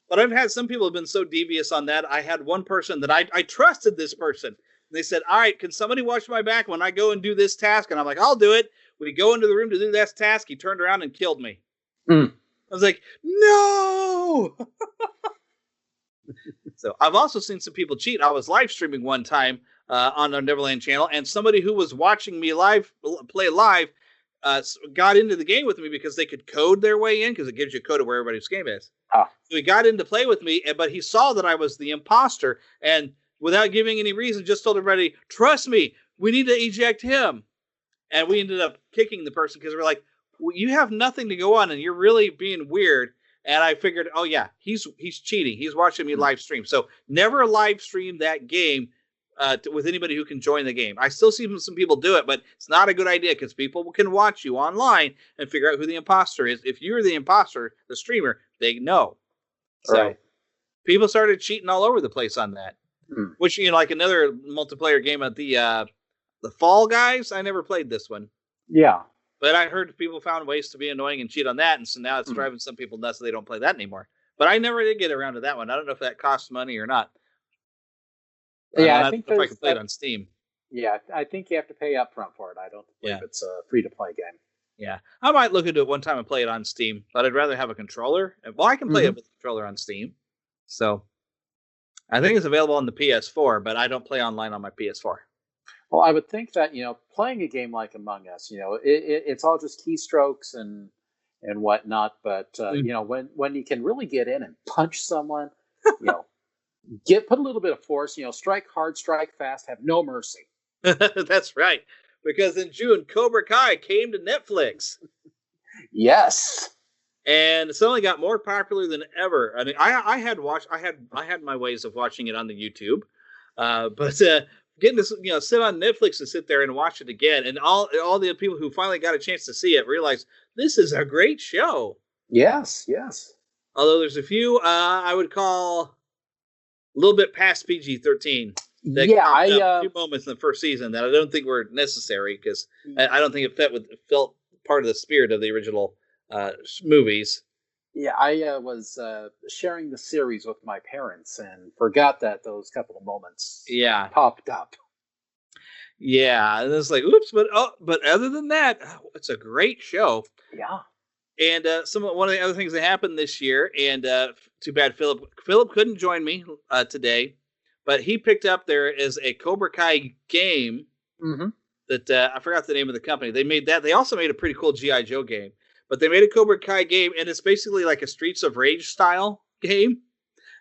But I've had some people have been so devious on that. I had one person that I trusted this person. They said, all right, can somebody watch my back when I go and do this task? And I'm like, I'll do it. We go into the room to do this task. He turned around and killed me. I was like, no. So I've also seen some people cheat. I was live streaming one time on our Neverland channel, and somebody who was watching me play live got into the game with me because they could code their way in, because it gives you a code of where everybody's game is. So he got in to play with me, but he saw that I was the imposter, and without giving any reason, just told everybody, trust me, we need to eject him. And we ended up kicking the person because we're like, well, you have nothing to go on, and you're really being weird. And I figured, oh yeah, he's cheating. He's watching me live stream. So never live stream that game with anybody who can join the game. I still see some people do it, but it's not a good idea because people can watch you online and figure out who the imposter is. If you're the imposter, the streamer, they know. So people started cheating all over the place on that. Which, like another multiplayer game at the Fall Guys. I never played this one. Yeah. But I heard people found ways to be annoying and cheat on that, and so now it's driving some people nuts so they don't play that anymore. But I never did get around to that one. I don't know if that costs money or not. Yeah, I think if I can play it on Steam. Yeah, I think you have to pay up front for it. I don't believe it's a free-to-play game. Yeah, I might look into it one time and play it on Steam, but I'd rather have a controller. Well, I can play it with a controller on Steam. So I think it's available on the PS4, but I don't play online on my PS4. Well, I would think that, playing a game like Among Us, it's all just keystrokes and whatnot. But, when you can really get in and punch someone, put a little bit of force, strike hard, strike fast, have no mercy. That's right. Because in June, Cobra Kai came to Netflix. Yes. and it suddenly got more popular than ever. I mean, I had my ways of watching it on the YouTube, but getting to sit on Netflix and sit there and watch it again, and all the people who finally got a chance to see it realize this is a great show. Yes. Although there's a few I would call a little bit past PG-13. A few moments in the first season that I don't think were necessary because I don't think it felt part of the spirit of the original movies. Yeah, I was sharing the series with my parents and forgot that those couple of moments popped up. Yeah, and it's like, oops, but other than that, it's a great show. Yeah. And one of the other things that happened this year, and too bad Philip couldn't join me today, but he picked up there is a Cobra Kai game that I forgot the name of the company. They made that. They also made a pretty cool G.I. Joe game, but they made a Cobra Kai game, and it's basically like a Streets of Rage style game,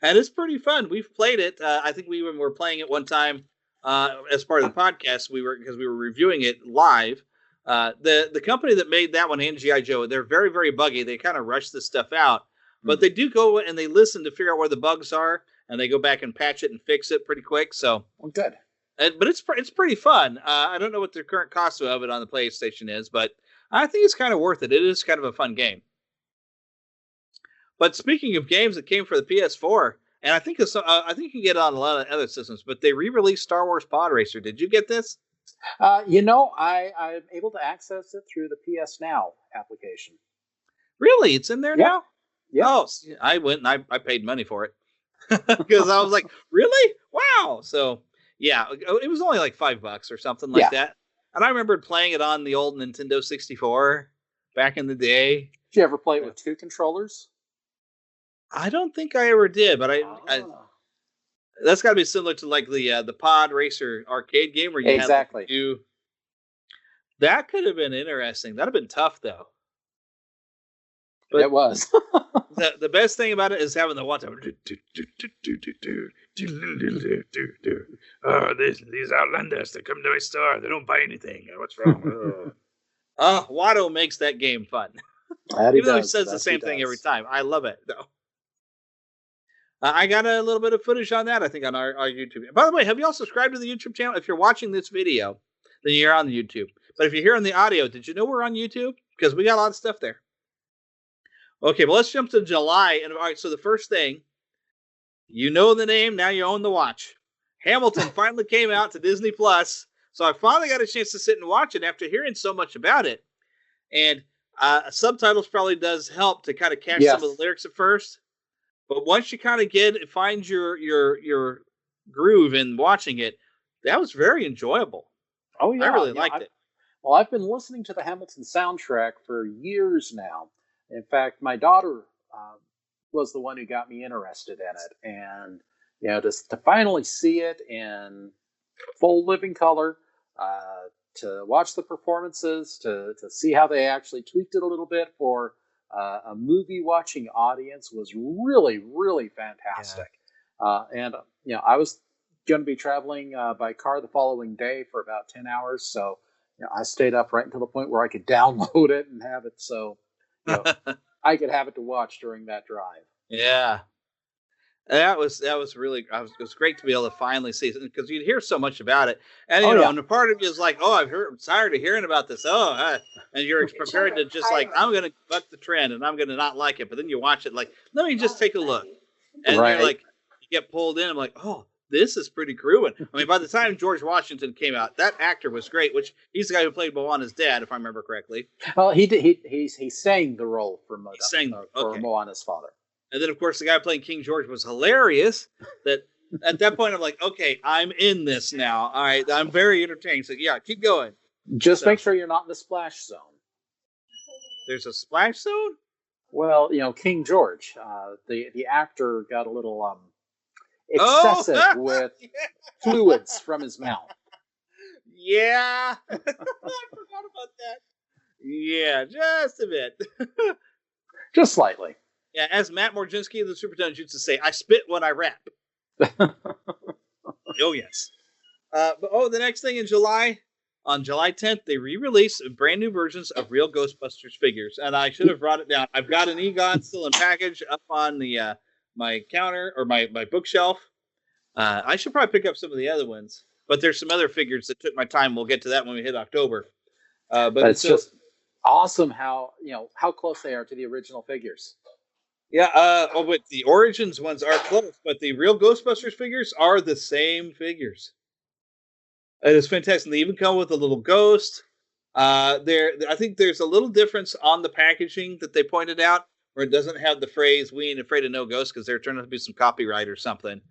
and it's pretty fun. We've played it. I think we were playing it one time as part of the podcast. Because we were reviewing it live. The company that made that one and G.I. Joe, they're very, very buggy. They kind of rush this stuff out, but they do go and they listen to figure out where the bugs are, and they go back and patch it and fix it pretty quick. So good. But it's pretty fun. I don't know what the current cost of it on the PlayStation is, but I think it's kind of worth it. It is kind of a fun game. But speaking of games that came for the PS4, and I think you can get it on a lot of other systems, but they re-released Star Wars Pod Racer. Did you get this? I'm able to access it through the PS Now application. Really? It's in there now? Yeah. Oh, I went and I paid money for it. Because I was like, really? Wow. So, yeah, it was only like $5 or something like that. And I remember playing it on the old Nintendo 64 back in the day. Did you ever play it with two controllers? I don't think I ever did, but I that's got to be similar to like the Pod Racer arcade game where you had like that could have been interesting. That'd have been tough though. But it was. the best thing about it is having the one time. Oh, these outlanders, they come to my store. They don't buy anything. What's wrong? Watto makes that game fun. Even though he says the same thing every time. I love it though. I got a little bit of footage on that, I think, on our YouTube. By the way, have you all subscribed to the YouTube channel? If you're watching this video, then you're on the YouTube. But if you're hearing the audio, did you know we're on YouTube? Because we got a lot of stuff there. Okay, well, let's jump to July. And all right, so the first thing, you know the name, now you own the watch. Hamilton finally came out to Disney Plus, so I finally got a chance to sit and watch it after hearing so much about it. And subtitles probably does help to kind of catch some of the lyrics at first. But once you kind of find your groove in watching it, that was very enjoyable. Oh yeah, I really liked it. Well, I've been listening to the Hamilton soundtrack for years now. In fact, my daughter was the one who got me interested in it, and just to finally see it in full living color, to watch the performances, to see how they actually tweaked it a little bit for a movie watching audience was really, really fantastic. And I was going to be traveling by car the following day for about 10 hours. So I stayed up right until the point where I could download it and have it. So I could have it to watch during that drive. Yeah. That was really, it was great to be able to finally see it because you'd hear so much about it. And, and a part of you is like, I'm tired of hearing about this. And you're prepared to just like, I'm going to buck the trend and I'm going to not like it. But then you watch it like, let me just take a look. And you're like, you get pulled in. I'm like, this is pretty grooving. I mean, by the time George Washington came out, that actor was great, which he's the guy who played Moana's dad, if I remember correctly. Well, he sang the role for Moana's father. And then, of course, the guy playing King George was hilarious. That at that point, I'm like, okay, I'm in this now. All right, I'm very entertained. So, yeah, keep going. Just make sure you're not in the splash zone. There's a splash zone? Well, King George, the actor got a little excessive with fluids from his mouth. Yeah. I forgot about that. Yeah, just a bit. Just slightly. Yeah, as Matt Morginski of the Super Tones used to say, I spit when I rap. Oh, yes. But the next thing in July, on July 10th, they re-released brand new versions of real Ghostbusters figures. And I should have brought it down. I've got an Egon still in package up on the my counter or my bookshelf. I should probably pick up some of the other ones. But there's some other figures that took my time. We'll get to that when we hit October. But it's just awesome how close they are to the original figures. Yeah, but the Origins ones are close, but the real Ghostbusters figures are the same figures. It is fantastic. They even come with a little ghost. I think there's a little difference on the packaging that they pointed out, where it doesn't have the phrase "We ain't afraid of no ghosts" because there turned out to be some copyright or something.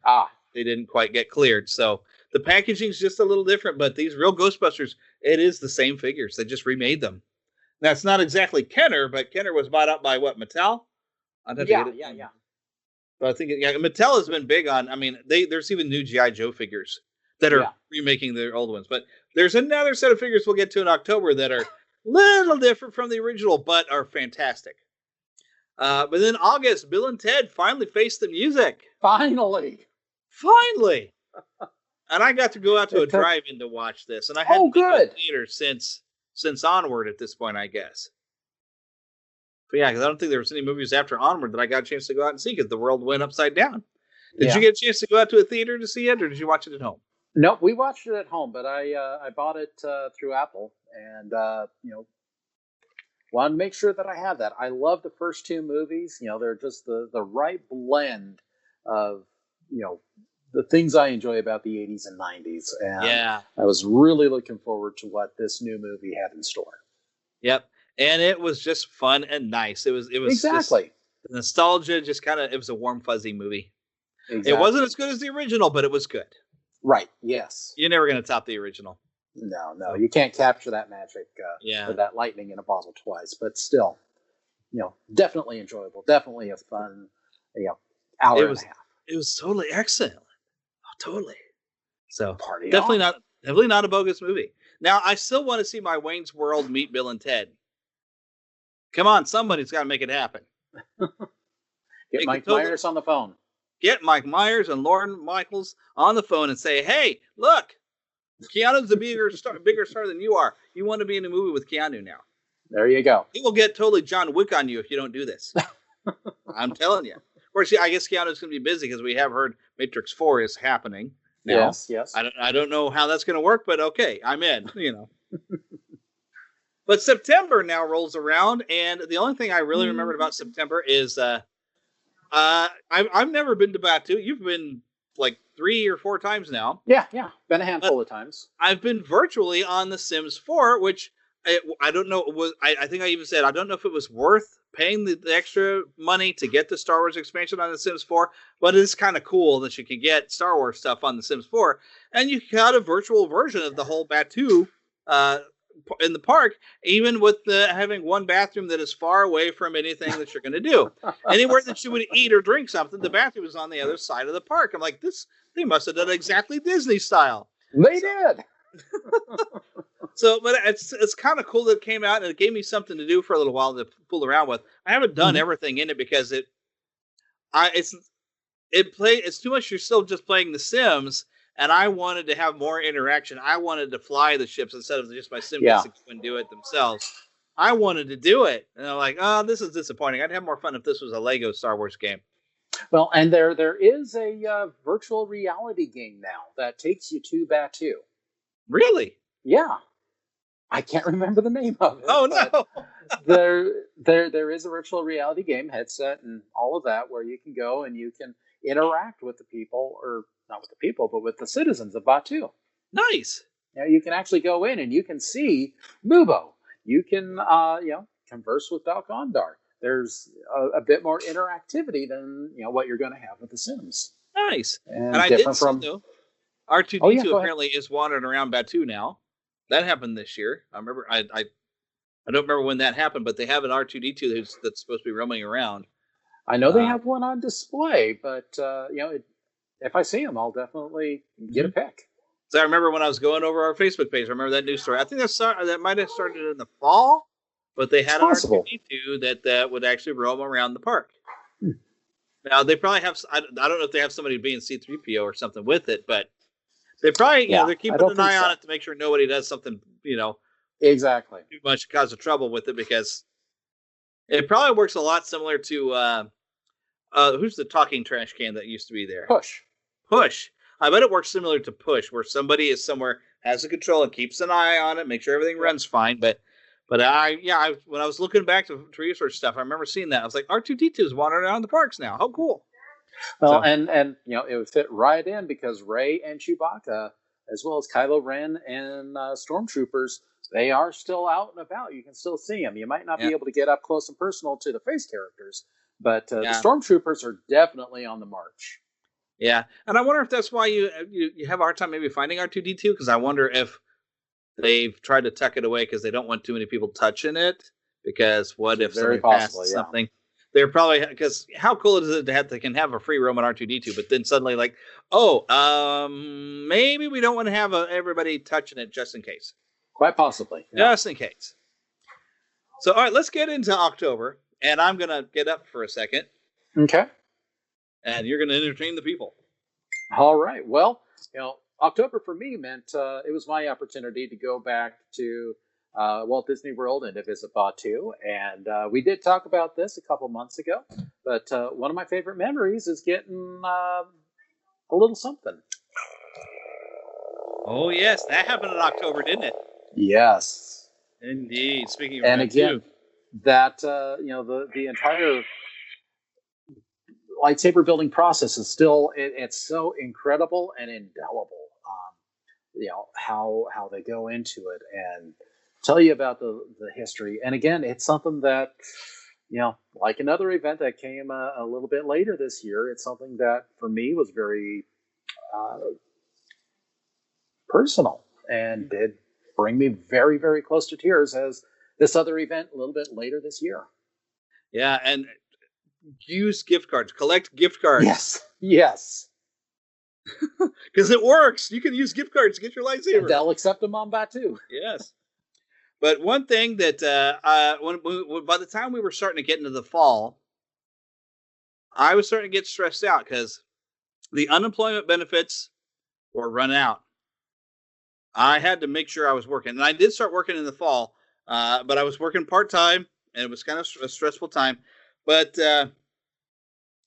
They didn't quite get cleared. So the packaging's just a little different, but these real Ghostbusters, it is the same figures. They just remade them. That's not exactly Kenner, but Kenner was bought out by what, Mattel? Yeah. So I think Mattel has been big on. I mean, there's even new G.I. Joe figures that are remaking their old ones. But there's another set of figures we'll get to in October that are a little different from the original, but are fantastic. But then August, Bill and Ted finally faced the music. Finally. And I got to go out to a drive-in to watch this, and I hadn't been to the theater since Onward at this point, I guess. But yeah, because I don't think there was any movies after Onward that I got a chance to go out and see because the world went upside down. Did you get a chance to go out to a theater to see it, or did you watch it at home? Nope, we watched it at home, but I bought it through Apple, and wanted to make sure that I have that. I love the first two movies. They're just the right blend of the things I enjoy about the 80s and 90s, and I was really looking forward to what this new movie had in store. Yep. And it was just fun and nice. It was exactly nostalgia. Just it was a warm, fuzzy movie. Exactly. It wasn't as good as the original, but it was good. Right. Yes. You're never going to top the original. No, you can't capture that magic. Or that lightning in a bottle twice. But still, definitely enjoyable. Definitely a fun, hour and a half. It was totally excellent. Oh, totally. So Party definitely not a bogus movie. Now I still want to see my Wayne's World meet Bill and Ted. Come on, somebody's got to make it happen. Get Mike Myers on the phone. Get Mike Myers and Lorne Michaels on the phone and say, "Hey, look, Keanu's a bigger star than you are. You want to be in a movie with Keanu now?" There you go. He will get totally John Wick on you if you don't do this. I'm telling you. Of course, I guess Keanu's going to be busy because we have heard Matrix 4 is happening now. Yes. I don't know how that's going to work, but okay, I'm in. But September now rolls around, and the only thing I really remembered about September is I've never been to Batu. You've been like 3 or 4 times now. Yeah. Been a handful of times. I've been virtually on The Sims 4, which I don't know. I think I even said I don't know if it was worth paying the extra money to get the Star Wars expansion on The Sims 4, but it's kind of cool that you can get Star Wars stuff on The Sims 4, and you got a virtual version of the whole Batu in the park, even with having one bathroom that is far away from anything that you're going to do. Anywhere that you would eat or drink something, the bathroom is on the other side of the park. I'm like, they must have done exactly Disney style. They did. So, but it's kind of cool that it came out, and it gave me something to do for a little while to fool around with. I haven't done everything in it because it's too much. You're still just playing The Sims. And I wanted to have more interaction. I wanted to fly the ships instead of just my sim kids to do it themselves. I wanted to do it. And I'm like, oh, this is disappointing. I'd have more fun if this was a Lego Star Wars game. Well, and there is a virtual reality game now that takes you to Batu. Really? Yeah. I can't remember the name of it. Oh, no. there is a virtual reality game headset and all of that where you can go and you can interact with the people, or not with the people, but with the citizens of Batu. Nice. You can actually go in and you can see Mubo. You can, converse with Balkondar. There's a bit more interactivity than what you're going to have with The Sims. Nice. And I did see, though, R2-D2 apparently is wandering around Batu now. That happened this year. I remember. I don't remember when that happened, but they have an R2-D2 that's supposed to be roaming around. I know they have one on display, but if I see them, I'll definitay get a pic. So I remember when I was going over our Facebook page. I remember that news story. I think that might have started in the fall, but they had an R2-D2 that would actually roam around the park. Now they probably have. I don't know if they have somebody being C-3PO or something with it, but they probably they're keeping an eye on it to make sure nobody does something exactly too much cause of trouble with it, because it probably works a lot similar to who's the talking trash can that used to be there? Push. I bet it works similar to Push, where somebody is somewhere, has a control and keeps an eye on it, make sure everything runs fine. But when I was looking back to research stuff, I remember seeing that. I was like, R2D2 is wandering around the parks now. How cool! Well, and it would fit right in because Rey and Chewbacca, as well as Kylo Ren and Stormtroopers, they are still out and about. You can still see them. You might not be able to get up close and personal to the face characters, but the Stormtroopers are definitely on the march. Yeah, and I wonder if that's why you have a hard time maybe finding R2D2, because I wonder if they've tried to tuck it away because they don't want too many people touching it. Because what if somebody passes something? They're probably, because how cool is it to can have a free roam at R2D2, but then suddenly like, maybe we don't want to have everybody touching it just in case. Quite possibly, just in case. So all right, let's get into October, and I'm gonna get up for a second. Okay. And you're going to entertain the people. All right. Well, October for me meant it was my opportunity to go back to Walt Disney World and to visit Batuu. And we did talk about this a couple months ago. But one of my favorite memories is getting a little something. Oh, yes. That happened in October, didn't it? Yes. Indeed. Speaking of and Batuu. Again, that, the entire lightsaber building process is still it's so incredible and indelible. How they go into it and tell you about the history. And again, it's something that like another event that came a little bit later this year. It's something that for me was very personal and did bring me very, very close to tears as this other event a little bit later this year. Yeah, and use gift cards. Collect gift cards. Yes. Because it works. You can use gift cards to get your lightsaber. And they'll accept them on Batuu. Yes. But one thing that by the time we were starting to get into the fall, I was starting to get stressed out because the unemployment benefits were run out. I had to make sure I was working. And I did start working in the fall, but I was working part-time, and it was kind of a stressful time. But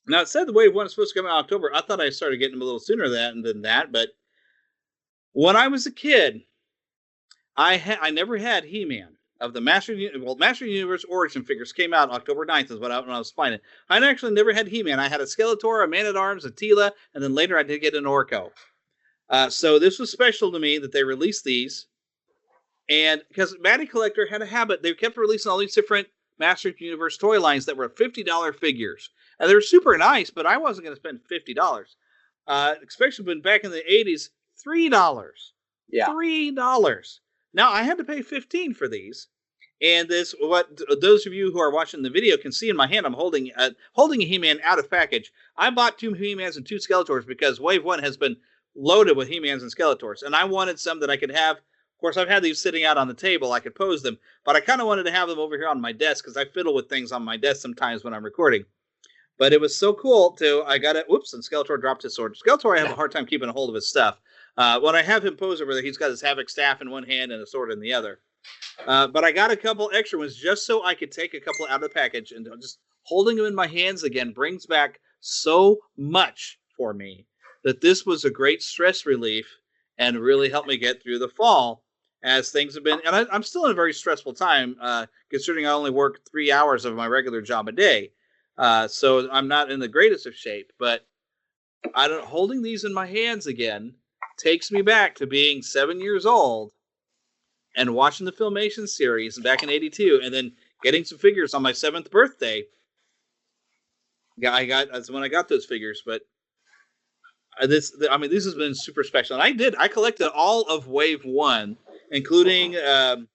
now it said the Wave 1 is supposed to come out in October. I thought I started getting them a little sooner than that. But when I was a kid, I never had He-Man of the Master Universe Origin figures came out October 9th is when I was finding. I actually never had He-Man. I had a Skeletor, a Man-at-Arms, a Tila, and then later I did get an Orko. So this was special to me that they released these. And because Matty Collector had a habit, they kept releasing all these different Master Universe toy lines that were $50 figures. And they were super nice, but I wasn't going to spend $50. Especially when back in the 80s, $3. Yeah. $3. Now, I had to pay $15 for these. And those of you who are watching the video can see in my hand, I'm holding a He-Man out of package. I bought 2 He-Mans and 2 Skeletors because Wave 1 has been loaded with He-Mans and Skeletors. And I wanted some that I could have. Of course, I've had these sitting out on the table. I could pose them. But I kind of wanted to have them over here on my desk because I fiddle with things on my desk sometimes when I'm recording. But it was so cool I got it. Whoops, and Skeletor dropped his sword. Skeletor, I have a hard time keeping a hold of his stuff. When I have him pose over there, he's got his Havoc staff in one hand and a sword in the other. But I got a couple extra ones just so I could take a couple out of the package. And just holding them in my hands again brings back so much for me that this was a great stress relief and really helped me get through the fall as things have been. And I'm still in a very stressful time, considering I only work 3 hours of my regular job a day. So I'm not in the greatest of shape, but holding these in my hands again takes me back to being 7 years old and watching the Filmation series back in '82, and then getting some figures on my 7th birthday. Yeah, that's when I got those figures. But this has been super special. And I collected all of Wave 1, including the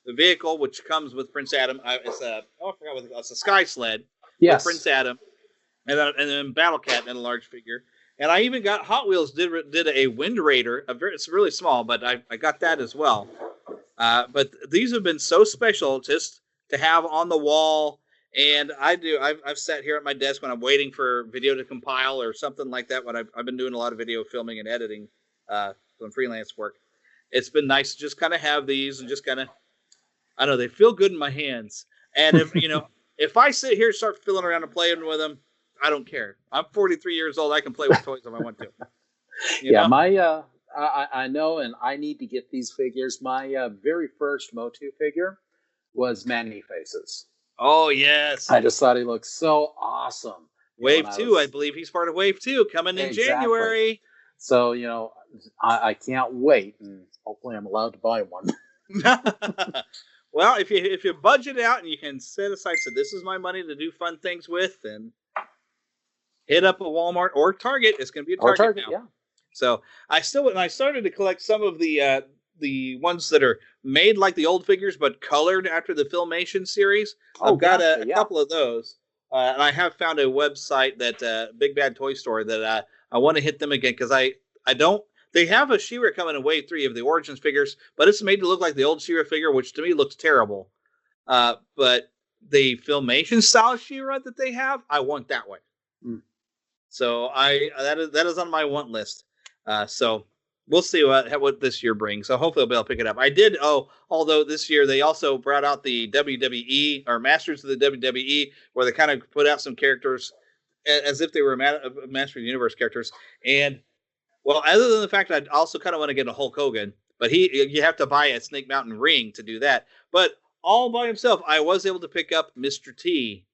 vehicle which comes with Prince Adam. I forgot what it's a Sky Sled. Yes. Prince Adam, and then Battle Cat in a large figure. And I even got Hot Wheels did a Wind Raider. It's really small, but I got that as well. But these have been so special just to have on the wall. And I've sat here at my desk when I'm waiting for video to compile or something like that. When I've been doing a lot of video filming and editing, some freelance work. it's been nice to just kind of have these and just kind of, I don't know, they feel good in my hands. And if if I sit here and start fiddling around and playing with them, I don't care. I'm 43 years old. I can play with toys if I want to. You know? My I know, and I need to get these figures. My very first Motu figure was Man-E-Faces. Oh, yes. I just thought he looked so awesome. Wave 2, I believe he's part of Wave 2, coming in January. So, I can't wait, and hopefully I'm allowed to buy one. Well, if you budget out and you can set aside, so this is my money to do fun things with, and hit up a Walmart or Target. It's going to be a Target now. Yeah. So I started to collect some of the ones that are made like the old figures but colored after the Filmation series. I've got a couple of those, and I have found a website that Big Bad Toy Store that I want to hit them again because I don't. They have a She-Ra coming in Wave 3 of the Origins figures, but it's made to look like the old She-Ra figure, which to me looks terrible. But the Filmation style She-Ra that they have, I want that one. Mm. So that is on my want list. So we'll see what this year brings. So hopefully I'll be able to pick it up. I did. Although this year they also brought out the WWE or Masters of the WWE, where they kind of put out some characters as if they were Master of the Universe characters. And well, other than the fact that I also kind of want to get a Hulk Hogan, but you have to buy a Snake Mountain ring to do that. But all by himself, I was able to pick up Mr. T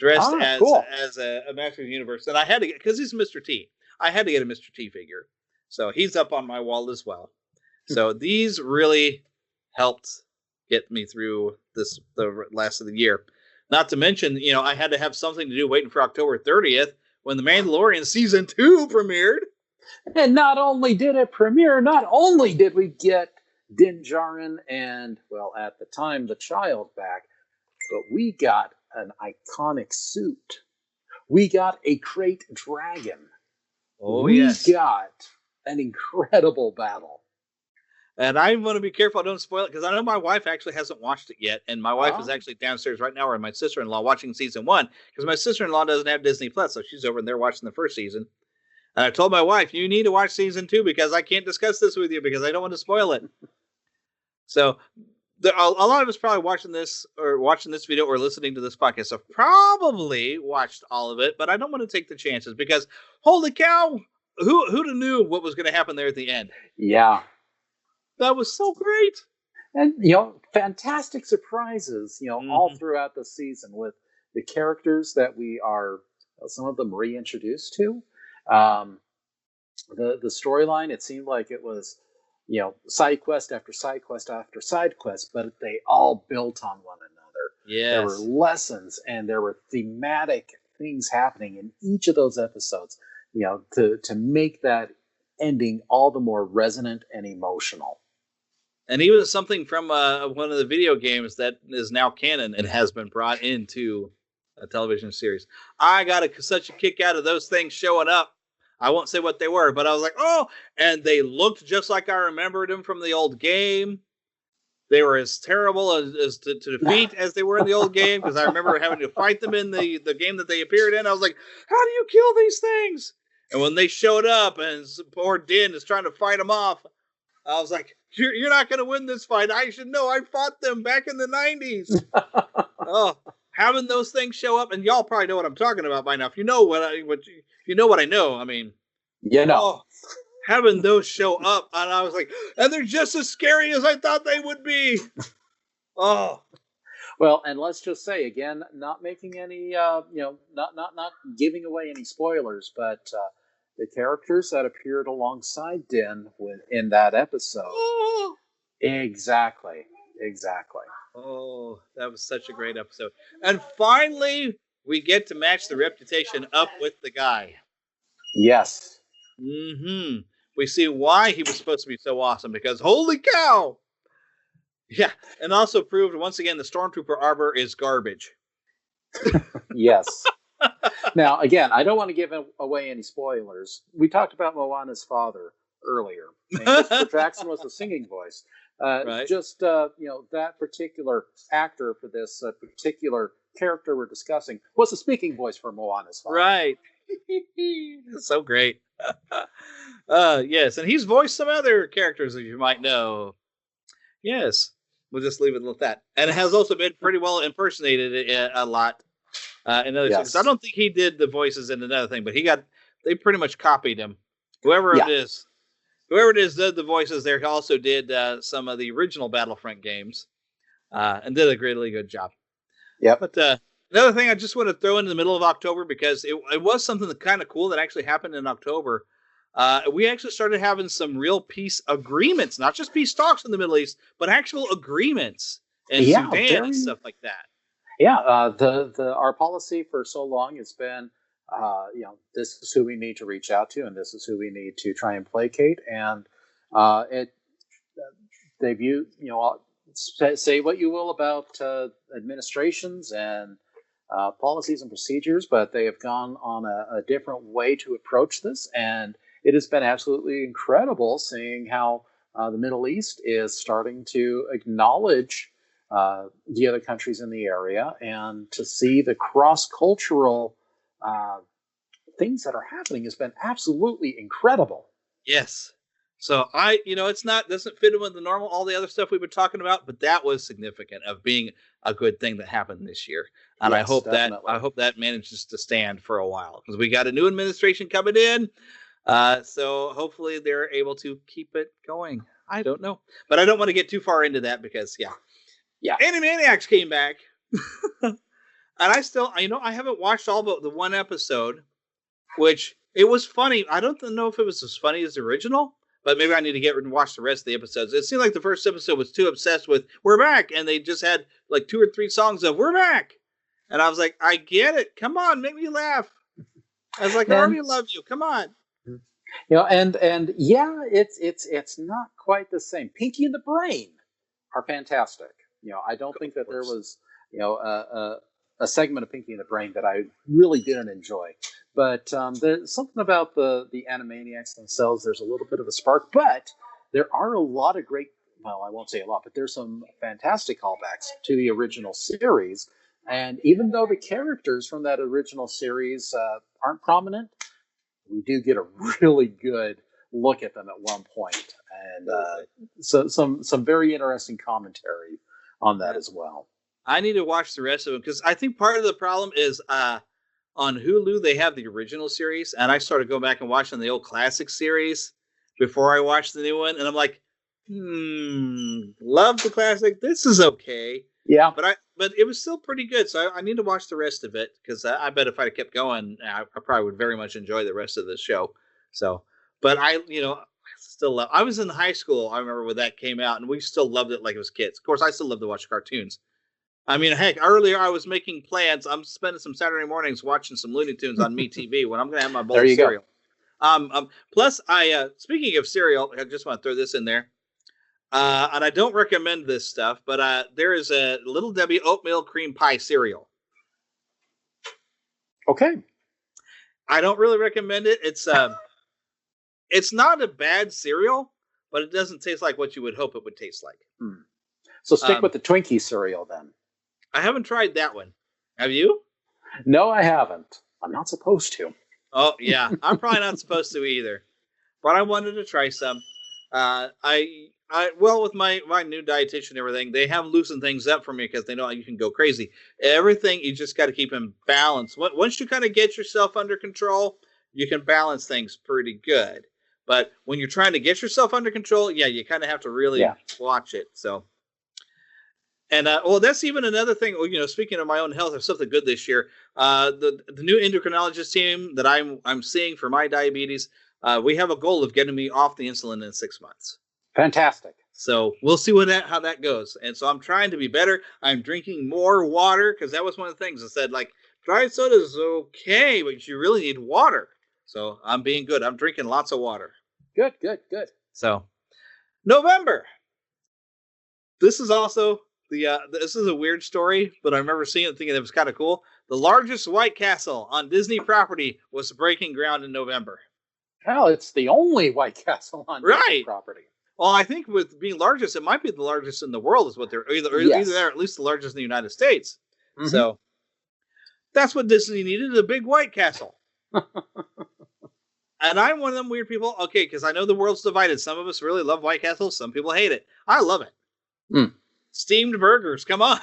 dressed as a Master of the Universe, and I had to get because he's Mr. T. I had to get a Mr. T figure. So he's up on my wall as well. So these really helped get me through the last of the year. Not to mention, I had to have something to do waiting for October 30th when The Mandalorian Season 2 premiered. And not only did it premiere, not only did we get Din Djarin and, well, at the time, the child back, but we got an iconic suit. We got a crate dragon. Oh, we yes. got an incredible battle. And I want to be careful I don't spoil it, because I know my wife actually hasn't watched it yet, and my wife is actually downstairs right now with my sister-in-law watching season 1, because my sister-in-law doesn't have Disney Plus, so she's over there watching the first season. And I told my wife, you need to watch season 2 because I can't discuss this with you because I don't want to spoil it. So a lot of us probably watching this video or listening to this podcast have probably watched all of it, but I don't want to take the chances because holy cow, who'd have knew what was going to happen there at the end? Yeah. That was so great. And, fantastic surprises, all throughout the season with the characters that we are, some of them reintroduced to. The storyline, it seemed like it was, side quest after side quest after side quest, but they all built on one another. Yes. There were lessons and there were thematic things happening in each of those episodes, to make that ending all the more resonant and emotional. And even something from one of the video games that is now canon and has been brought into a television series. I got such a kick out of those things showing up. I won't say what they were, but I was like, oh, and they looked just like I remembered them from the old game. They were as terrible as to defeat as they were in the old game, because I remember having to fight them in the game that they appeared in. I was like, how do you kill these things? And when they showed up and poor Din is trying to fight them off, I was like, you're not going to win this fight. I should know. I fought them back in the 90s. Oh, having those things show up, and y'all probably know what I'm talking about by now. If you know what I know, I mean, having those show up, and I was like, and they're just as scary as I thought they would be. Oh, well, and let's just say again, not making any, not giving away any spoilers, but the characters that appeared alongside Din in that episode, exactly. Oh, that was such a great episode. And finally, we get to match the reputation up with the guy. Yes. Mm-hmm. We see why he was supposed to be so awesome, because holy cow! Yeah, and also proved once again the Stormtrooper armor is garbage. Yes. Now, again, I don't want to give away any spoilers. We talked about Moana's father earlier. And Christopher Jackson was the singing voice. Right. Just, that particular actor for this particular character we're discussing was the speaking voice for Moana's father. Right. So great. Yes, and he's voiced some other characters that you might know. Yes, we'll just leave it at that. And it has also been pretty well impersonated a lot in other things. I don't think he did the voices in another thing, but they pretty much copied him. Whoever it is did the voices there. He also did some of the original Battlefront games and did a really good job. Yeah. But another thing I just want to throw in the middle of October, because it was something that kind of cool that actually happened in October. We actually started having some real peace agreements, not just peace talks in the Middle East, but actual agreements in Sudan and stuff like that. Yeah, our policy for so long has been, this is who we need to reach out to, and this is who we need to try and placate. And say what you will about administrations and policies and procedures, but they have gone on a different way to approach this, and it has been absolutely incredible seeing how the Middle East is starting to acknowledge the other countries in the area, and to see the cross-cultural things that are happening has been absolutely incredible. Yes. So doesn't fit in with the normal, all the other stuff we've been talking about, but that was significant of being a good thing that happened this year. And yes, I hope that manages to stand for a while, because we got a new administration coming in. So hopefully they're able to keep it going. I don't know, but I don't want to get too far into that because Animaniacs came back. And I still, I haven't watched all but the one episode, which it was funny. I don't know if it was as funny as the original, but maybe I need to get and watch the rest of the episodes. It seemed like the first episode was too obsessed with "We're back," and they just had like 2 or 3 songs of "We're back," and I was like, I get it. Come on, make me laugh. I was like, I already love you. Come on. And yeah, it's not quite the same. Pinky and the Brain are fantastic. I don't think that there was a segment of Pinky and the Brain that I really didn't enjoy. But there's something about the Animaniacs themselves. There's a little bit of a spark, but there are a lot of great. Well, I won't say a lot, but there's some fantastic callbacks to the original series. And even though the characters from that original series aren't prominent, we do get a really good look at them at one point, and so some very interesting commentary on that as well. I need to watch the rest of them, because I think part of the problem is on Hulu they have the original series, and I started going back and watching the old classic series before I watched the new one, and I'm like, love the classic. This is okay. Yeah, but it was still pretty good, so I need to watch the rest of it, because I bet if I kept going, I probably would very much enjoy the rest of the show. So, but I still love. I was in high school. I remember when that came out, and we still loved it like it was kids. Of course, I still love to watch cartoons. I mean, heck, earlier I was making plans. I'm spending some Saturday mornings watching some Looney Tunes on MeTV when I'm going to have my bowl of cereal. Plus, speaking of cereal, I just want to throw this in there. And I don't recommend this stuff, but there is a Little Debbie oatmeal cream pie cereal. Okay. I don't really recommend it. It's not a bad cereal, but it doesn't taste like what you would hope it would taste like. So stick with the Twinkie cereal then. I haven't tried that one. Have you? No, I haven't. I'm not supposed to. Oh, yeah. I'm probably not supposed to either. But I wanted to try some. With my new dietitian and everything, they have loosened things up for me because they know you can go crazy. Everything, you just got to keep in balance. Once you kind of get yourself under control, you can balance things pretty good. But when you're trying to get yourself under control, you kind of have to really watch it. So, and that's even another thing. Speaking of my own health, there's something good this year. The new endocrinologist team that I'm seeing for my diabetes, we have a goal of getting me off the insulin in 6 months. Fantastic. So we'll see how that goes. And so I'm trying to be better. I'm drinking more water, because that was one of the things I said, like, dry soda is okay, but you really need water. So I'm being good. I'm drinking lots of water. Good. So November. This is also this is a weird story, but I remember seeing it thinking it was kind of cool. The largest White Castle on Disney property was breaking ground in November. Well, it's the only White Castle on Disney property. Well, I think with being largest, it might be the largest in the world is what they're either there, at least the largest in the United States. Mm-hmm. So that's what Disney needed, a big White Castle. And I'm one of them weird people. Okay, because I know the world's divided. Some of us really love White Castle. Some people hate it. I love it. Steamed burgers. Come on.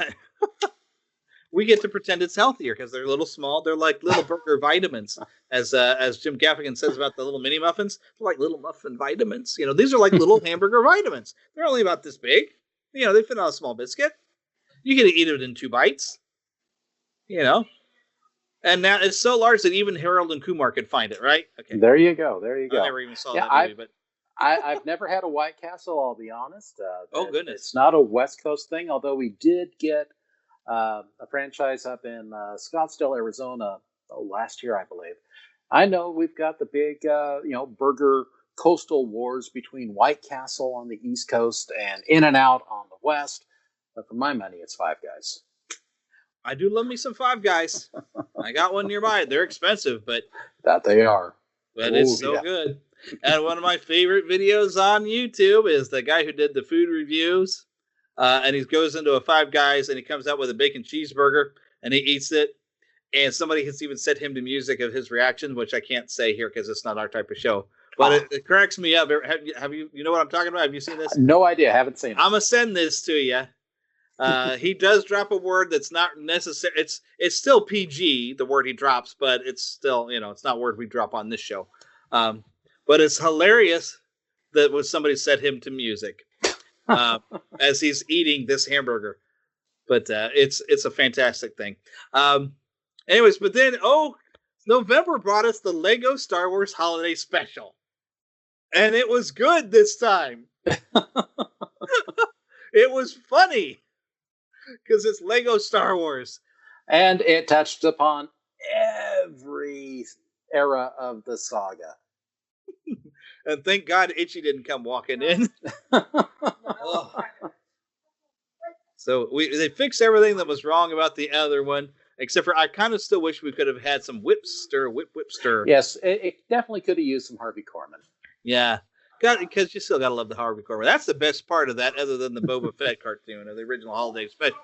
We get to pretend it's healthier because they're a little small. They're like little burger vitamins, as Jim Gaffigan says about the little mini muffins. They're like little muffin vitamins. These are like little hamburger vitamins. They're only about this big. They fit on a small biscuit. You can eat it in 2 bites. And now it's so large that even Harold and Kumar could find it. Right? Okay. There you go. I never even saw that movie, but. I've never had a White Castle. I'll be honest. Oh goodness! It's not a West Coast thing. Although we did get a franchise up in Scottsdale, Arizona, last year, I believe. I know we've got the big, burger coastal wars between White Castle on the East Coast and In-N-Out on the West. But for my money, it's Five Guys. I do love me some Five Guys. I got one nearby. They're expensive, but that they are. But it's so good. And one of my favorite videos on YouTube is the guy who did the food reviews. And he goes into a Five Guys and he comes out with a bacon cheeseburger and he eats it. And somebody has even set him to music of his reaction, which I can't say here because it's not our type of show. But it cracks me up. Have you know what I'm talking about? Have you seen this? No idea. Haven't seen it. I'm going to send this to you. He does drop a word that's not necessary. It's still PG, the word he drops, but it's still, it's not a word we drop on this show. But it's hilarious that when somebody set him to music as he's eating this hamburger. But it's a fantastic thing. Anyways, but then, November brought us the Lego Star Wars Holiday Special. And it was good this time. It was funny. Because it's Lego Star Wars. And it touched upon every era of the saga. And thank God Itchy didn't come walking in. So they fixed everything that was wrong about the other one. Except for I kind of still wish we could have had some whip stir. Yes, it definitely could have used some Harvey Korman. Yeah. Because you still got to love the Harvey Korman. That's the best part of that, other than the Boba Fett cartoon or the original holiday special.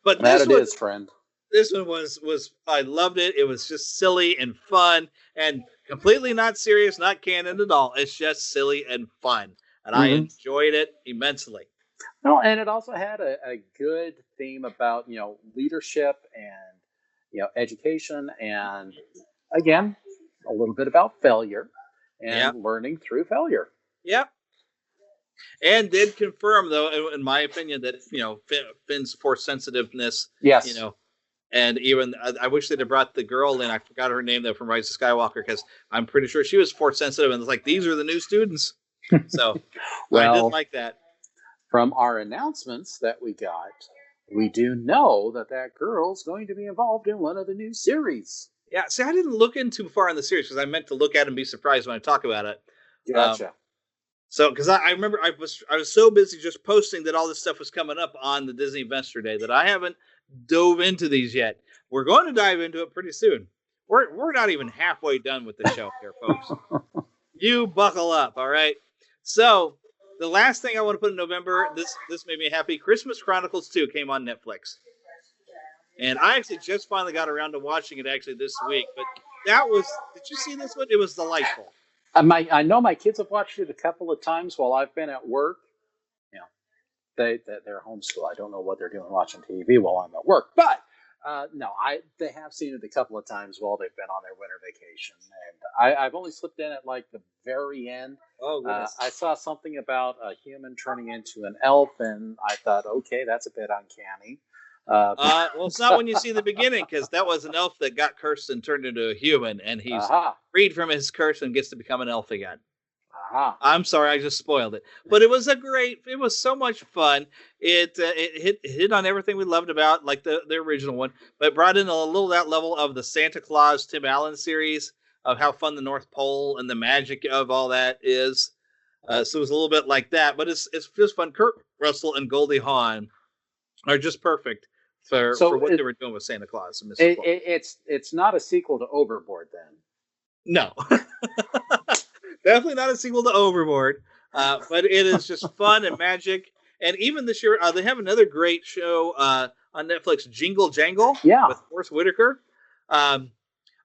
But that it is, friend. This one was I loved it. It was just silly and fun and completely not serious, not canon at all. It's just silly and fun. And I enjoyed it immensely. Well, and it also had a good theme about, leadership and, education and, again, a little bit about failure and learning through failure. Yep. And did confirm, though, in my opinion, that, Finn's force sensitiveness, yes. And even, I wish they'd have brought the girl in. I forgot her name, though, from Rise of Skywalker, because I'm pretty sure she was force sensitive. And it's like, these are the new students. So well, I didn't like that. From our announcements that we got, we do know that girl's going to be involved in one of the new series. Yeah, see, I didn't look in too far in the series because I meant to look at it and be surprised when I talk about it. Gotcha. So, because I remember I was so busy just posting that all this stuff was coming up on the Disney Investor Day that I haven't dove into these yet. We're going to dive into it pretty soon. We're not even halfway done with the show here, folks. You buckle up, all right? So, the last thing I want to put in November, this made me happy. Christmas Chronicles 2 came on Netflix. And I actually just finally got around to watching it actually this week. But did you see this one? It was delightful. I know my kids have watched it a couple of times while I've been at work. They're homeschool. I don't know what they're doing watching TV while I'm at work. But they have seen it a couple of times while they've been on their winter vacation. And I've only slipped in at like the very end. Oh, goodness. I saw something about a human turning into an elf, and I thought, okay, that's a bit uncanny. Well, it's not when you see the beginning, because that was an elf that got cursed and turned into a human, and he's freed from his curse and gets to become an elf again. I'm sorry, I just spoiled it. But it was it was so much fun. It hit on everything we loved about, like the original one, but brought in a little that level of the Santa Claus Tim Allen series of how fun the North Pole and the magic of all that is. So it was a little bit like that, but it's just fun. Kurt Russell and Goldie Hawn are just perfect for what they were doing with Santa Claus and Mr. Claus. It's not a sequel to Overboard, then. No. Definitely not a sequel to Overboard, but it is just fun and magic. And even this year, they have another great show on Netflix, Jingle Jangle, with Forrest Whitaker.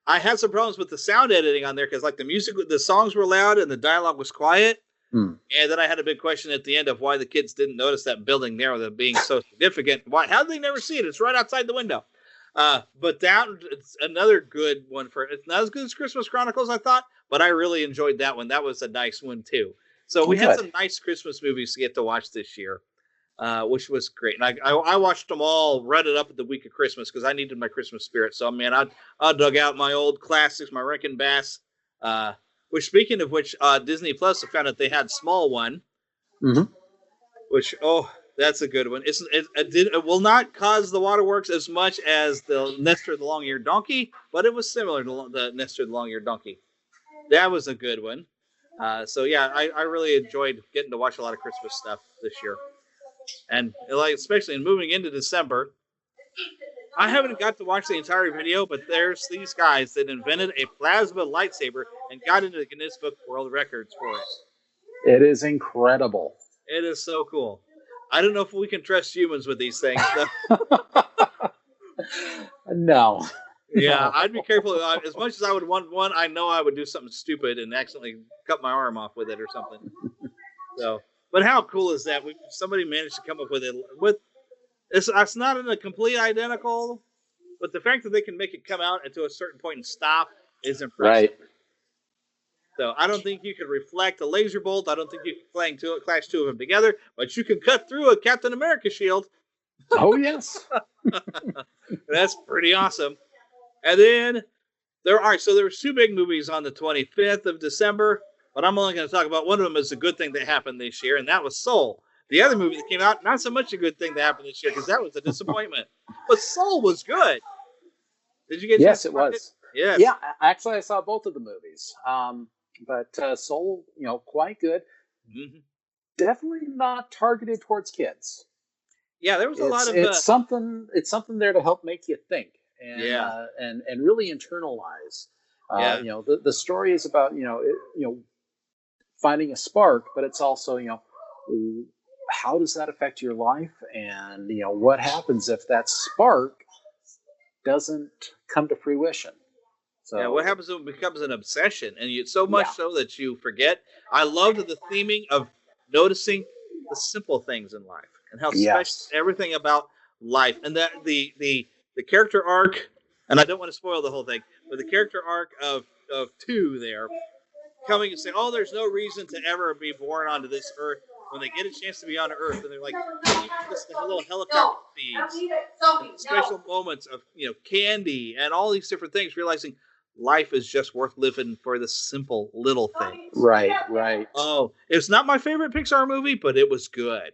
I had some problems with the sound editing on there because like the songs were loud and the dialogue was quiet. And then I had a big question at the end of why the kids didn't notice that building there, that being so significant. Why? How did they never see it? It's right outside the window. But it's another good one it's not as good as Christmas Chronicles, I thought, but I really enjoyed that one. That was a nice one too. So we had some nice Christmas movies to get to watch this year, which was great. And I watched them all, read it up at the week of Christmas because I needed my Christmas spirit. So man, I dug out my old classics, my Rankin Bass. Which, speaking of which, Disney Plus, I found out they had Small One, which, that's a good one. It will not cause the waterworks as much as the Nestor the Long-Eared Donkey, but it was similar to the Nestor the Long-Eared Donkey. That was a good one. So, yeah, I really enjoyed getting to watch a lot of Christmas stuff this year. And, like, especially in moving into December, I haven't got to watch the entire video, but there's these guys that invented a plasma lightsaber and got into the Guinness Book of World Records for it. It is incredible. It is so cool. I don't know if we can trust humans with these things. No. Yeah, I'd be careful. As much as I would want one, I know I would do something stupid and accidentally cut my arm off with it or something. So, but how cool is that? Somebody managed to come up with it with. It's not in a complete identical, but the fact that they can make it come out to a certain point and stop is impressive. Right. So I don't think you could reflect a laser bolt. I don't think you can clash two of them together, but you can cut through a Captain America shield. Oh, yes. That's pretty awesome. And then there was two big movies on the 25th of December, but I'm only going to talk about one of them as a good thing that happened this year, and that was Soul. The other movie that came out, not so much a good thing that happened this year because that was a disappointment. But Soul was good. Did you get? Yes, it was. Yes. Yeah, actually, I saw both of the movies. But Soul, quite good. Mm-hmm. Definitely not targeted towards kids. Yeah, there was a lot of. It's something there to help make you think and and really internalize. The story is about finding a spark, but it's also how does that affect your life, and what happens if that spark doesn't come to fruition. So what happens when it becomes an obsession, and so much so that you forget. I loved the theming of noticing the simple things in life and how special everything about life, and that the character arc. And I don't want to spoil the whole thing, but the character arc of two there coming and saying, "Oh, there's no reason to ever be born onto this earth." When they get a chance to be on Earth, and they're like, just the little helicopter feeds, and special moments of candy, and all these different things, realizing life is just worth living for the simple little things. Right. Oh, it's not my favorite Pixar movie, but it was good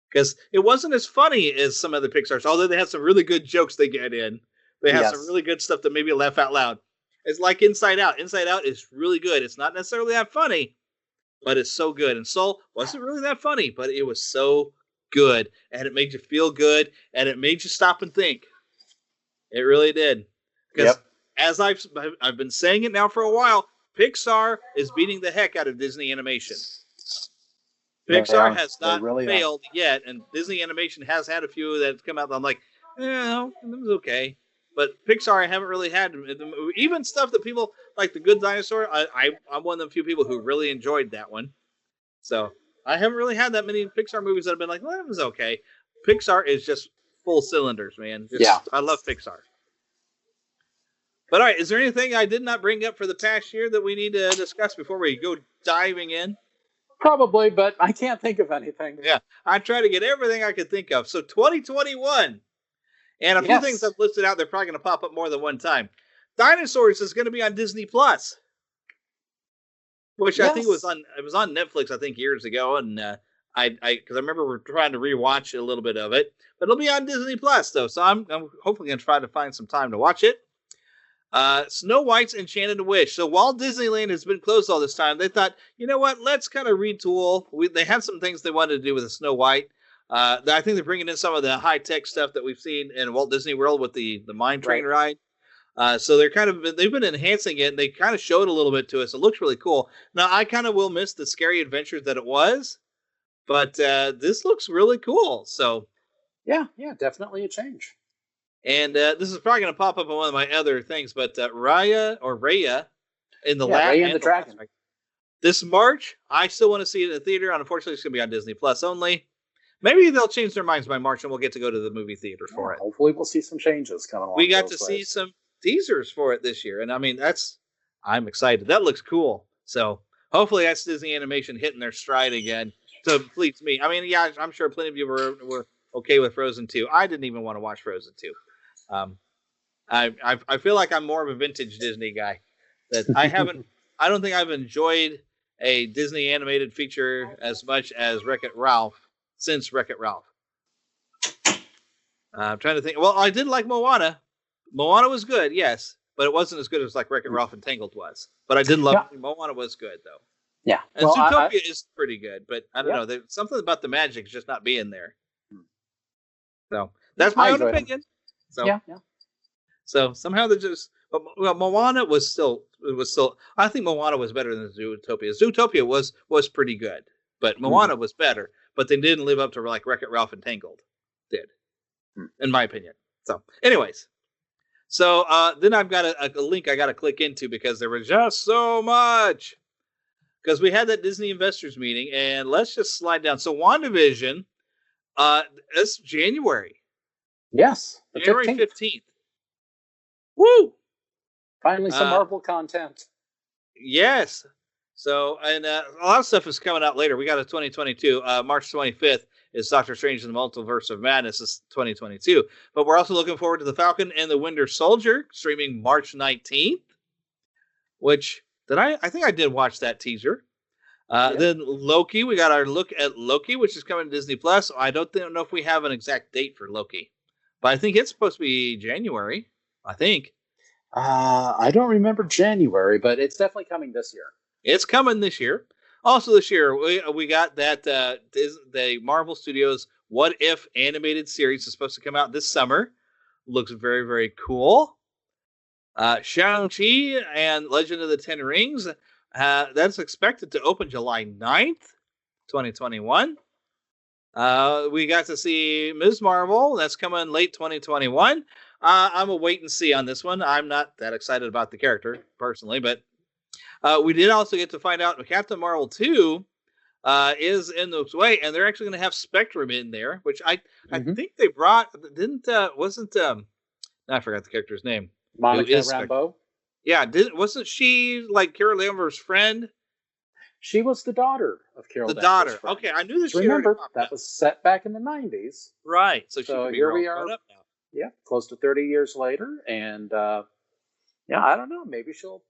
because it wasn't as funny as some other Pixar's. Although they had some really good jokes they get in, they have some really good stuff that made me laugh out loud. It's like Inside Out. Inside Out is really good. It's not necessarily that funny, but it's so good. And Soul wasn't really that funny, but it was so good. And it made you feel good. And it made you stop and think. It really did. Because as I've been saying it now for a while, Pixar is beating the heck out of Disney Animation. Pixar has not failed yet. And Disney Animation has had a few that have come out that I'm like, it was okay. But Pixar, I haven't really had even stuff that people like The Good Dinosaur. I'm one of the few people who really enjoyed that one. So I haven't really had that many Pixar movies that have been like, well, that was okay. Pixar is just full cylinders, man. I love Pixar. But all right, is there anything I did not bring up for the past year that we need to discuss before we go diving in? Probably, but I can't think of anything. Yeah, I try to get everything I could think of. So 2021. And a few things I've listed out, they're probably going to pop up more than one time. Dinosaurs is going to be on Disney Plus, which I think was on Netflix, I think years ago. And because I remember we're trying to rewatch a little bit of it, but it'll be on Disney Plus though. So I'm hopefully going to try to find some time to watch it. Snow White's Enchanted Wish. So while Disneyland has been closed all this time, they thought, you know what, let's kind of retool. They had some things they wanted to do with the Snow White. I think they're bringing in some of the high-tech stuff that we've seen in Walt Disney World with the Mine Train ride. So they've been enhancing it, and they kind of showed a little bit to us. It looks really cool. Now, I kind of will miss the scary adventures that it was, but this looks really cool. So, yeah, definitely a change. And this is probably going to pop up on one of my other things, but Raya in the lab. Raya and the Dragon. This March, I still want to see it in the theater. Unfortunately, it's going to be on Disney Plus only. Maybe they'll change their minds by March and we'll get to go to the movie theater for it. Hopefully we'll see some changes coming along. We got to see some teasers for it this year. And I mean, I'm excited. That looks cool. So hopefully that's Disney Animation hitting their stride again. So it please me. I mean, yeah, I'm sure plenty of you were okay with Frozen 2. I didn't even want to watch Frozen 2. I feel like I'm more of a vintage Disney guy. That I don't think I've enjoyed a Disney animated feature as much as Wreck-It Ralph since Wreck-It Ralph. I'm trying to think. Well, I did like Moana. Moana was good, yes, but it wasn't as good as like Wreck-It Ralph and Tangled was. But I did love Moana was good though. Yeah, and Zootopia is pretty good, but I don't know. There's something about the magic just not being there. So that's my own opinion. So yeah. So somehow they're just. Well, Moana was still. I think Moana was better than Zootopia. Zootopia was pretty good, but Moana was better. But they didn't live up to like Wreck-It Ralph and Tangled did, in my opinion. So, anyways, then I've got a link I got to click into because there was just so much. Because we had that Disney investors meeting, and let's just slide down. So, WandaVision, it's January. Yes, January 15th. Woo! Finally, some Marvel content. Yes. So, and a lot of stuff is coming out later. We got a 2022. March 25th is Doctor Strange in the Multiverse of Madness. This is 2022. But we're also looking forward to The Falcon and the Winter Soldier, streaming March 19th. Which, I think I did watch that teaser. Then Loki, we got our look at Loki, which is coming to Disney Plus. I don't know if we have an exact date for Loki. But I think it's supposed to be January. I think. I don't remember January, but it's definitely coming this year. It's coming this year. Also this year, we got that the Marvel Studios What If animated series is supposed to come out this summer. Looks very, very cool. Shang-Chi and Legend of the Ten Rings, that's expected to open July 9th, 2021. We got to see Ms. Marvel. That's coming late 2021. I'm a wait and see on this one. I'm not that excited about the character personally, but we did also get to find out Captain Marvel 2 is in the way, and they're actually going to have Spectrum in there, which I think they brought. I forgot the character's name. Monica Rambeau. Yeah, wasn't she like Carol Danvers' friend? She was the daughter of Carol. The daughter. Friend. Okay, I knew that. Remember that was set back in the 90s. Right. So here we are. Up now. Yeah, close to 30 years later, and I don't know. Maybe she'll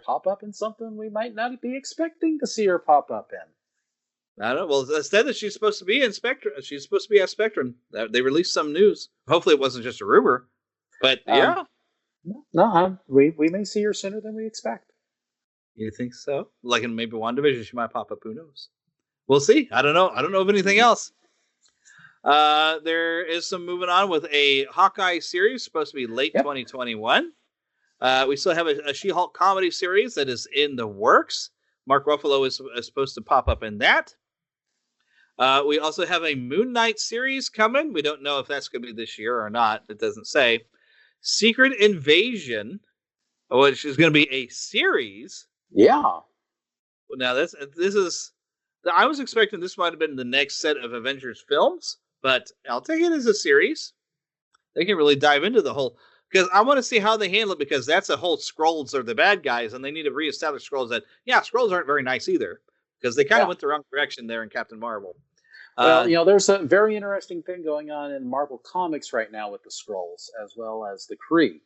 pop up in something we might not be expecting to see her pop up in. I don't know. Well, instead that she's supposed to be in Spectrum. She's supposed to be at Spectrum. They released some news. Hopefully, it wasn't just a rumor. But yeah, we may see her sooner than we expect. You think so? Like in maybe WandaVision, she might pop up. Who knows? We'll see. I don't know. I don't know of anything else. There is some moving on with a Hawkeye series supposed to be late 2021. We still have a She-Hulk comedy series that is in the works. Mark Ruffalo is supposed to pop up in that. We also have a Moon Knight series coming. We don't know if that's going to be this year or not. It doesn't say. Secret Invasion, which is going to be a series. Yeah. Now this is. I was expecting this might have been the next set of Avengers films, but I'll take it as a series. They can really dive into the whole, because I want to see how they handle it, because that's a whole Skrulls are the bad guys, and they need to reestablish Skrulls that, Skrulls aren't very nice either, because they kind of went the wrong direction there in Captain Marvel. Well, there's a very interesting thing going on in Marvel Comics right now with the Skrulls, as well as the Kree,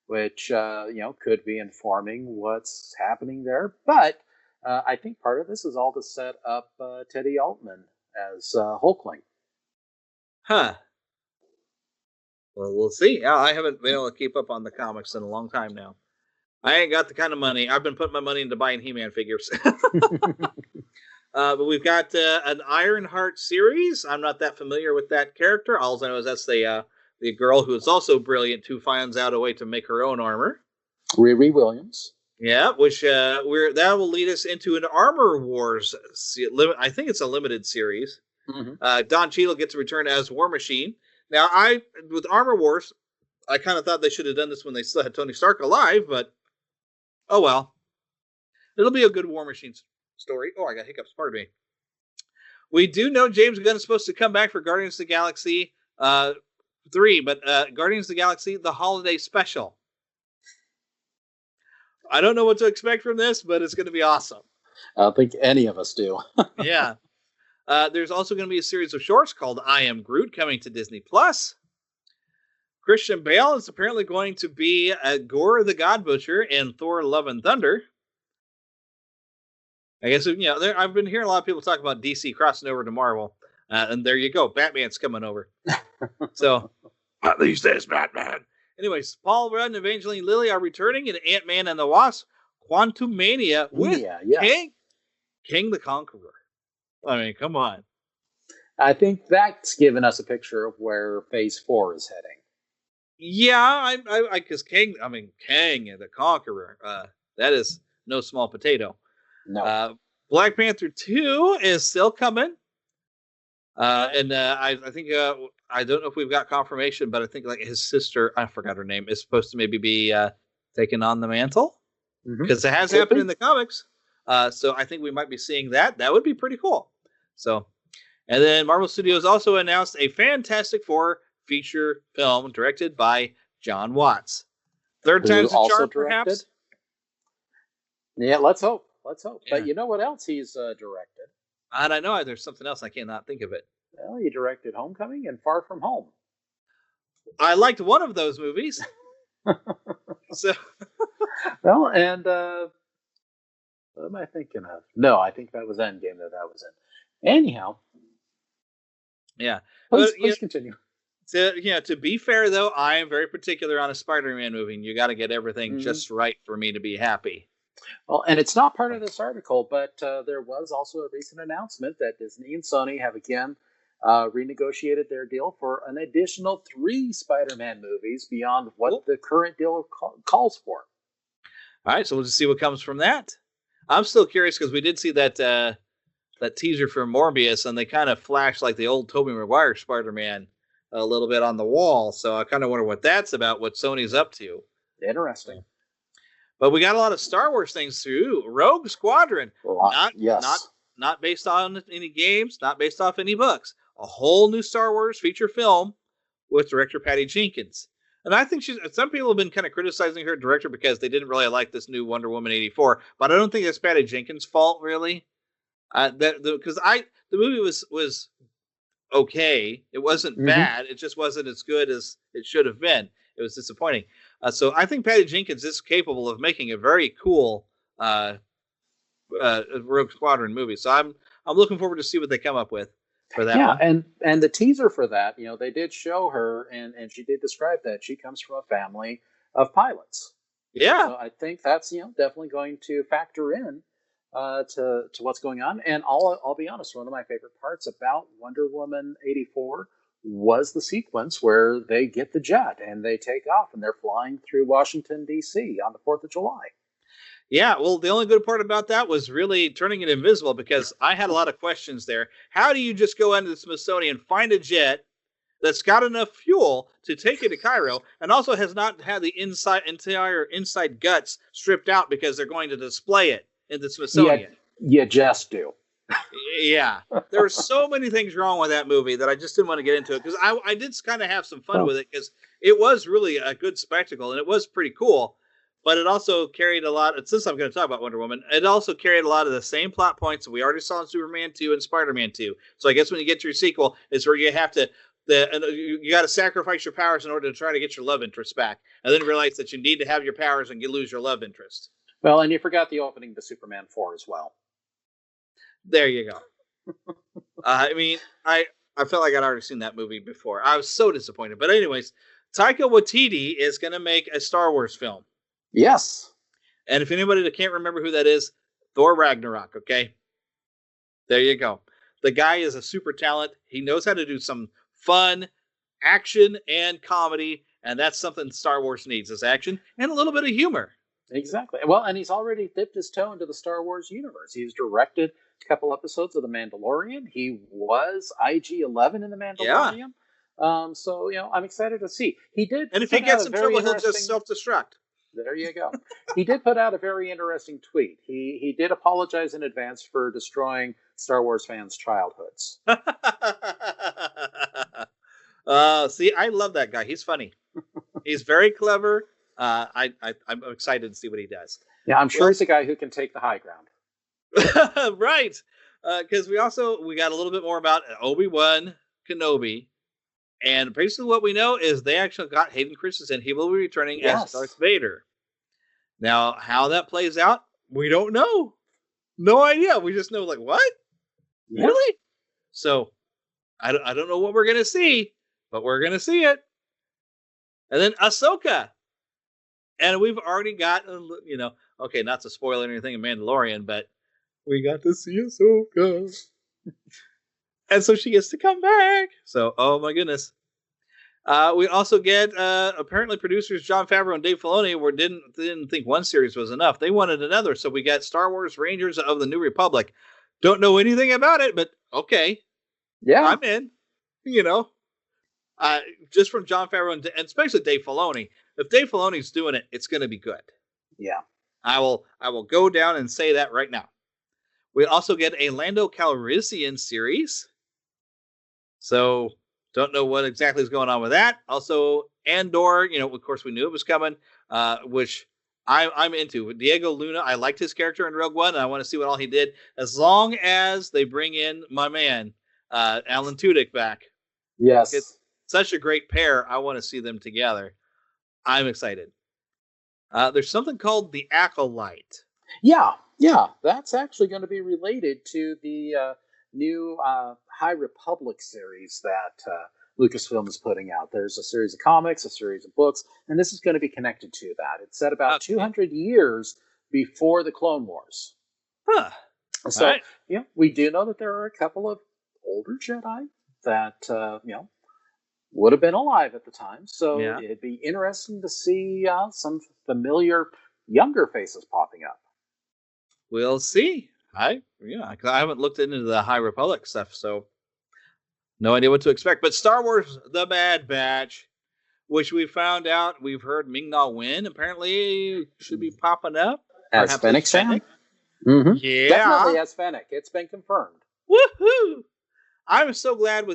which, could be informing what's happening there. But I think part of this is all to set up Teddy Altman as Hulkling. Huh. Well, we'll see. I haven't been able to keep up on the comics in a long time now. I ain't got the kind of money. I've been putting my money into buying He-Man figures. But we've got an Ironheart series. I'm not that familiar with that character. All I know is that's the girl who is also brilliant, who finds out a way to make her own armor. Riri Williams. Yeah, which that will lead us into an Armor Wars. I think it's a limited series. Mm-hmm. Don Cheadle gets to return as War Machine. Now, with Armor Wars, I kind of thought they should have done this when they still had Tony Stark alive, but oh well. It'll be a good War Machine story. Oh, I got hiccups. Pardon me. We do know James Gunn is supposed to come back for Guardians of the Galaxy 3, but Guardians of the Galaxy, the holiday special. I don't know what to expect from this, but it's going to be awesome. I don't think any of us do. Yeah. There's also going to be a series of shorts called I Am Groot coming to Disney+. Christian Bale is apparently going to be Gore the God Butcher in Thor Love and Thunder. I guess, I've been hearing a lot of people talk about DC crossing over to Marvel. And there you go. Batman's coming over. So, at least there's Batman. Anyways, Paul Rudd and Evangeline Lilly are returning in Ant-Man and the Wasp Quantumania with King the Conqueror. I mean, come on. I think that's given us a picture of where Phase 4 is heading. Yeah, because King the Conqueror, that is no small potato. No. Black Panther 2 is still coming. I think I don't know if we've got confirmation, but I think like his sister, I forgot her name, is supposed to maybe be taking on the mantle because it has happened in the comics. So I think we might be seeing that. That would be pretty cool. So, and then Marvel Studios also announced a Fantastic Four feature film directed by John Watts. Third time's a charm, perhaps. Yeah, let's hope. Yeah. But you know what else he's directed? And I know there's something else. I cannot think of it. Well, he directed Homecoming and Far From Home. I liked one of those movies. So, well, and what am I thinking of? No, I think that was Endgame that was in. Anyhow. Yeah. Please continue. To be fair, though, I am very particular on a Spider-Man movie. And you got to get everything just right for me to be happy. Well, and it's not part of this article, but there was also a recent announcement that Disney and Sony have again renegotiated their deal for an additional 3 Spider-Man movies beyond what the current deal calls for. All right, so we'll just see what comes from that. I'm still curious because we did see that that teaser for Morbius, and they kind of flashed like the old Tobey Maguire Spider-Man a little bit on the wall. So I kind of wonder what that's about, what Sony's up to. Interesting. But we got a lot of Star Wars things too. Rogue Squadron, not based on any games, not based off any books. A whole new Star Wars feature film with director Patty Jenkins. And I think some people have been kind of criticizing her director because they didn't really like this new Wonder Woman 84. But I don't think that's Patty Jenkins' fault, really. Because the movie was okay. It wasn't bad. It just wasn't as good as it should have been. It was disappointing. So I think Patty Jenkins is capable of making a very cool Rogue Squadron movie. So I'm looking forward to see what they come up with for that one. and the teaser for that, they did show her, and she did describe that she comes from a family of pilots. Yeah. So I think that's definitely going to factor in to what's going on. And I'll be honest, one of my favorite parts about Wonder Woman 84 was the sequence where they get the jet and they take off and they're flying through Washington, D.C. on the 4th of July. Yeah, well, the only good part about that was really turning it invisible because I had a lot of questions there. How do you just go into the Smithsonian, find a jet that's got enough fuel to take it to Cairo and also has not had the entire inside guts stripped out because they're going to display it in the Smithsonian? You just do. Yeah, there were so many things wrong with that movie that I just didn't want to get into it because I did kind of have some fun with it because it was really a good spectacle and it was pretty cool, but it also carried a lot. Since I'm going to talk about Wonder Woman, it also carried a lot of the same plot points that we already saw in Superman 2 and Spider-Man 2. So I guess when you get to your sequel, it's where you have to you got to sacrifice your powers in order to try to get your love interest back, and then realize that you need to have your powers and you lose your love interest. Well, and you forgot the opening to Superman 4 as well. There you go. I mean, I felt like I'd already seen that movie before. I was so disappointed. But anyways, Taika Waititi is going to make a Star Wars film. Yes. And if anybody that can't remember who that is, Thor Ragnarok, okay? There you go. The guy is a super talent. He knows how to do some fun action and comedy, and that's something Star Wars needs, is action and a little bit of humor. Exactly. Well, and he's already dipped his toe into the Star Wars universe. He's directed a couple episodes of The Mandalorian. He was IG-11 in The Mandalorian. So I'm excited to see. He did, and if he gets in trouble, he'll just self-destruct. There you go. He did put out a very interesting tweet. He did apologize in advance for destroying Star Wars fans' childhoods. See, I love that guy. He's funny. He's very clever. I'm excited to see what he does. Yeah, I'm sure he's a guy who can take the high ground. Right. Because we got a little bit more about Obi-Wan Kenobi. And basically what we know is they actually got Hayden Christensen. He will be returning as Darth Vader. Now, how that plays out, we don't know. No idea. We just know, like, what? Yeah. Really? So, I don't know what we're going to see, but we're going to see it. And then Ahsoka. And we've already got, okay, not to spoil anything in Mandalorian, but we got to see Ahsoka. And so she gets to come back. So, oh my goodness. We also get, apparently producers Jon Favreau and Dave Filoni didn't think one series was enough. They wanted another. So we got Star Wars Rangers of the New Republic. Don't know anything about it, but okay. Yeah. I'm in, just from Jon Favreau and especially Dave Filoni. If Dave Filoni's doing it, it's going to be good. Yeah. I will go down and say that right now. We also get a Lando Calrissian series. So, don't know what exactly is going on with that. Also, Andor, of course we knew it was coming, which I'm into. Diego Luna, I liked his character in Rogue One, and I want to see what all he did. As long as they bring in my man, Alan Tudyk back. Yes. It's such a great pair. I want to see them together. I'm excited. There's something called The Acolyte. Yeah, that's actually going to be related to the new High Republic series that Lucasfilm is putting out. There's a series of comics, a series of books, and this is going to be connected to that. It's set about 200 years before the Clone Wars. Huh. So, right. We do know that there are a couple of older Jedi that, would have been alive at the time. So it'd be interesting to see some familiar younger faces popping up. We'll see. I haven't looked into the High Republic stuff, so no idea what to expect. But Star Wars: The Bad Batch, which we found out, we've heard Ming-Na Wen apparently should be popping up as Fennec fan. Mm-hmm. Yeah, definitely as Fennec. It's been confirmed. Woohoo! I was so glad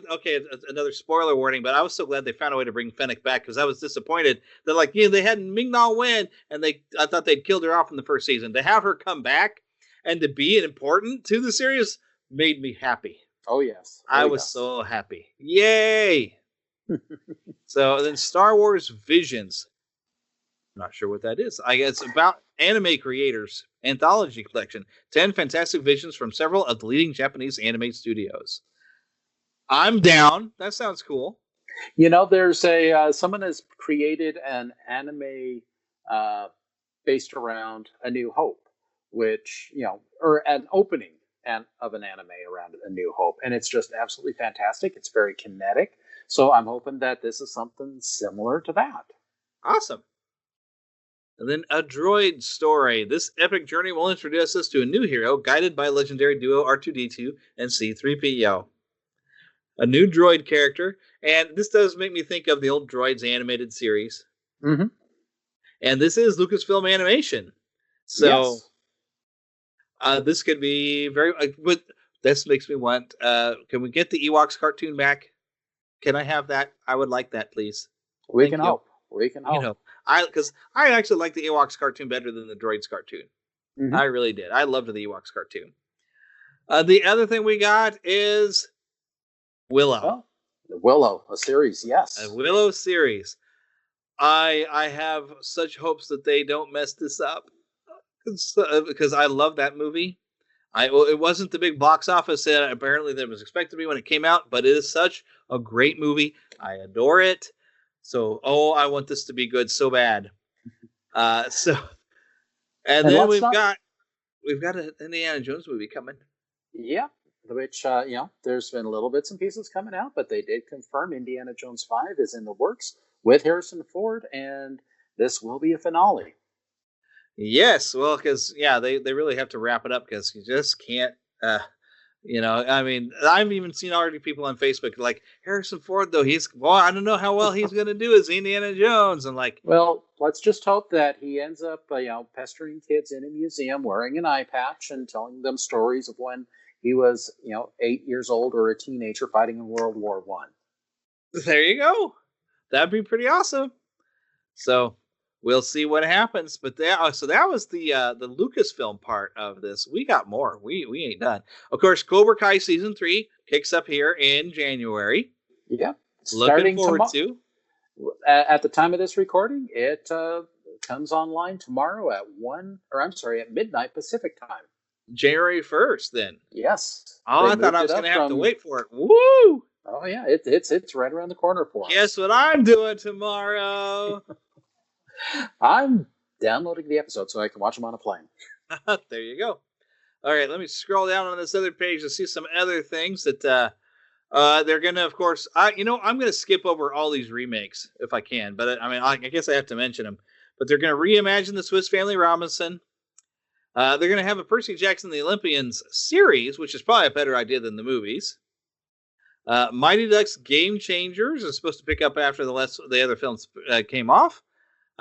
another spoiler warning, but I was so glad they found a way to bring Fennec back because I was disappointed that they had Ming-Na Wen and I thought they'd killed her off in the first season. To have her come back and to be important to the series made me happy. Oh, yes. I was so happy. Yay! So then Star Wars Visions. I'm not sure what that is. I guess it's about anime creators. Anthology collection. 10 fantastic visions from several of the leading Japanese anime studios. I'm down. That sounds cool. There's someone has created an anime based around A New Hope, which, or an opening of an anime around A New Hope. And it's just absolutely fantastic. It's very kinetic. So I'm hoping that this is something similar to that. Awesome. And then a droid story. This epic journey will introduce us to a new hero guided by legendary duo R2-D2 and C-3PO. A new droid character. And this does make me think of the old Droids animated series. Mm-hmm. And this is Lucasfilm Animation. So this could be very... but this makes me want... can we get the Ewoks cartoon back? Can I have that? I would like that, please. We can hope. Because I actually like the Ewoks cartoon better than the Droids cartoon. Mm-hmm. I really did. I loved the Ewoks cartoon. The other thing we got is Willow. Oh, the Willow, a series, yes. A Willow series. I have such hopes that they don't mess this up because I love that movie. It wasn't the big box office that apparently that was expected to be when it came out, but it is such a great movie. I adore it. So, I want this to be good so bad. And then we've got an Indiana Jones movie coming. Yeah, which there's been little bits and pieces coming out, but they did confirm Indiana Jones 5 is in the works with Harrison Ford, and this will be a finale. Yes, well, because they really have to wrap it up because you just can't. You know, I mean, I've even seen already people on Facebook like Harrison Ford, though I don't know how well he's going to do as Indiana Jones, and like, well, let's just hope that he ends up, pestering kids in a museum wearing an eye patch and telling them stories of when he was, 8 years old or a teenager fighting in World War I. There you go. That'd be pretty awesome. So we'll see what happens. But that was the Lucasfilm part of this. We got more. We ain't done. Of course, Cobra Kai season 3 kicks up here in January. Yeah, looking forward to. At the time of this recording, it comes online tomorrow at midnight Pacific time. January 1st, then. Yes. Oh, I thought I was going to have to wait for it. Woo! Oh yeah, it's right around the corner for us. Guess what I'm doing tomorrow? I'm downloading the episode so I can watch them on a plane. There you go. All right, let me scroll down on this other page to see some other things that they're going to, of course, I'm going to skip over all these remakes if I can, but I guess I have to mention them. But they're going to reimagine the Swiss Family Robinson. They're going to have a Percy Jackson the Olympians series, which is probably a better idea than the movies. Mighty Ducks Game Changers is supposed to pick up after the other films came off.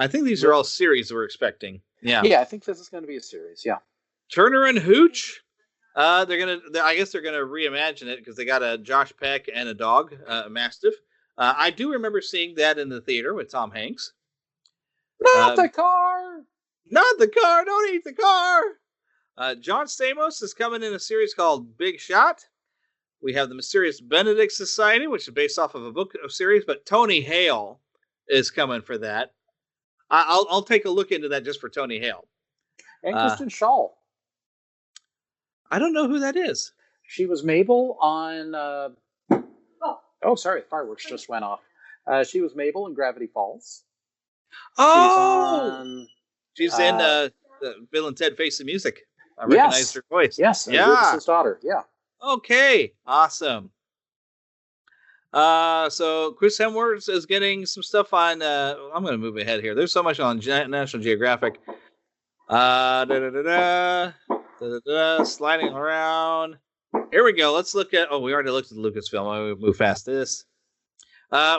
I think these are all series we're expecting. Yeah. Yeah, I think this is going to be a series. Yeah. Turner and Hooch. I guess they're gonna reimagine it because they got a Josh Peck and a dog, a Mastiff. I do remember seeing that in the theater with Tom Hanks. Not the car. Not the car. Don't eat the car. John Stamos is coming in a series called Big Shot. We have the Mysterious Benedict Society, which is based off of a book of series, but Tony Hale is coming for that. I'll take a look into that just for Tony Hale. And Kristen Schaal. I don't know who that is. She was Mabel on... Oh, sorry, fireworks just went off. She was Mabel in Gravity Falls. Oh! She's in the Bill and Ted Face the Music. I recognized her voice. Yes, yeah. His daughter, yeah. Okay, awesome. So Chris Hemsworth is getting some stuff on. I'm going to move ahead here. There's so much on National Geographic. Sliding around. Here we go. Let's look at. Oh, we already looked at the Lucasfilm. I will move past this.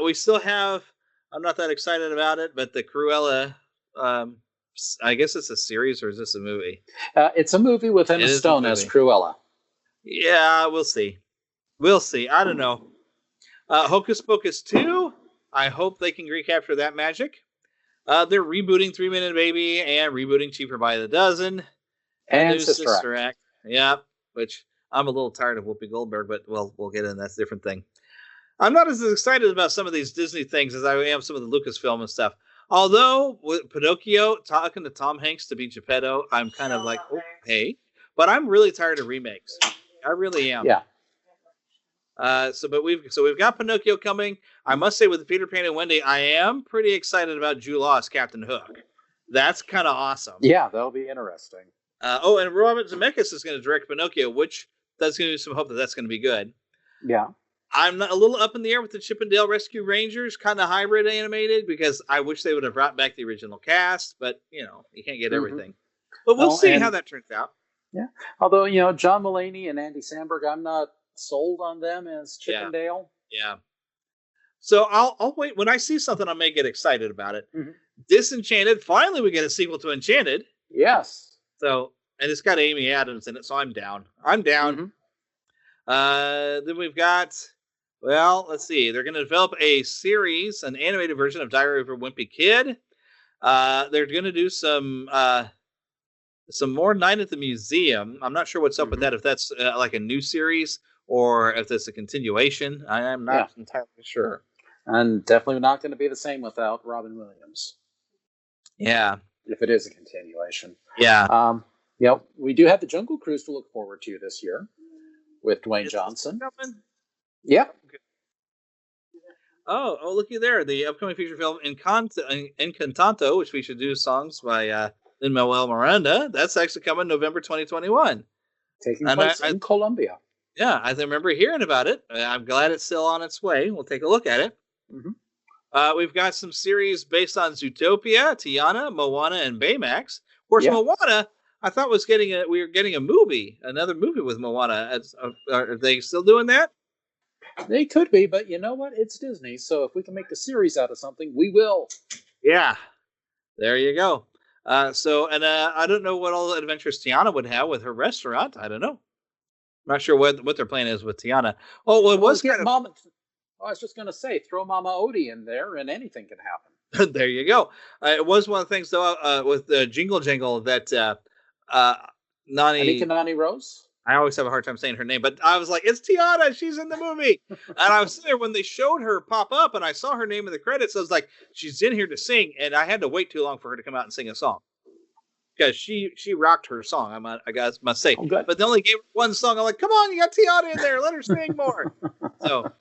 We still have. I'm not that excited about it, but the Cruella. I guess it's a series, or is this a movie? It's a movie with Emma Stone as Cruella. Yeah, we'll see. We'll see. I don't know. Hocus Pocus 2. I hope they can recapture that magic. They're rebooting 3 Minute Baby and rebooting Cheaper by the Dozen. And Sister Act. Yeah, which I'm a little tired of Whoopi Goldberg, but we'll get in. That's a different thing. I'm not as excited about some of these Disney things as I am some of the Lucasfilm and stuff. Although, with Pinocchio, talking to Tom Hanks to be Geppetto, I'm kind of like, oh, hey. But I'm really tired of remakes. I really am. Yeah. We've got Pinocchio coming. I must say, with Peter Pan and Wendy, I am pretty excited about Jude Law as Captain Hook. That's kind of awesome. Yeah, that'll be interesting. And Robert Zemeckis is going to direct Pinocchio, which that's going to be some hope that that's going to be good. Yeah. I'm a little up in the air with the Chip and Dale Rescue Rangers, kind of hybrid animated, because I wish they would have brought back the original cast, but, you can't get everything. But we'll see how that turns out. Yeah. Although, John Mulaney and Andy Samberg, I'm not sold on them as Chip and Dale. Yeah. So I'll wait. When I see something, I may get excited about it. Mm-hmm. Disenchanted. Finally, we get a sequel to Enchanted. Yes. So, and it's got Amy Adams in it, so I'm down. I'm down. Mm-hmm. Then we've got, let's see. They're going to develop a series, an animated version of Diary of a Wimpy Kid. They're going to do some more Night at the Museum. I'm not sure what's up with that, if that's like a new series or if it's a continuation. I am not entirely sure. And definitely not going to be the same without Robin Williams. Yeah. If it is a continuation. Yeah. We do have the Jungle Cruise to look forward to this year with Dwayne Johnson. Yep. Oh, looky there. The upcoming feature film Encanto, which we should do songs by Lin-Manuel Miranda. That's actually coming November 2021. Taking place in Colombia. Yeah, I remember hearing about it. I'm glad it's still on its way. We'll take a look at it. Mm-hmm. We've got some series based on Zootopia, Tiana, Moana, and Baymax. Of course, Moana, I thought we were getting another movie with Moana. Are they still doing that? They could be, but you know what? It's Disney, so if we can make a series out of something, we will. Yeah, there you go. I don't know what all the adventures Tiana would have with her restaurant. I don't know. I'm not sure what their plan is with Tiana. Oh, well, it was kind of... Mama. I was just going to say, throw Mama Odie in there, and anything can happen. There you go. It was one of the things, though, with the Jingle Jangle that Anika Nani Rose? I always have a hard time saying her name, but I was like, it's Tiana. She's in the movie. And I was there when they showed her pop up, and I saw her name in the credits. I was like, she's in here to sing, and I had to wait too long for her to come out and sing a song. Because she rocked her song, I guess must say. Oh, good. But they only gave her one song. I'm like, come on, you got Tiana in there. Let her sing more. So...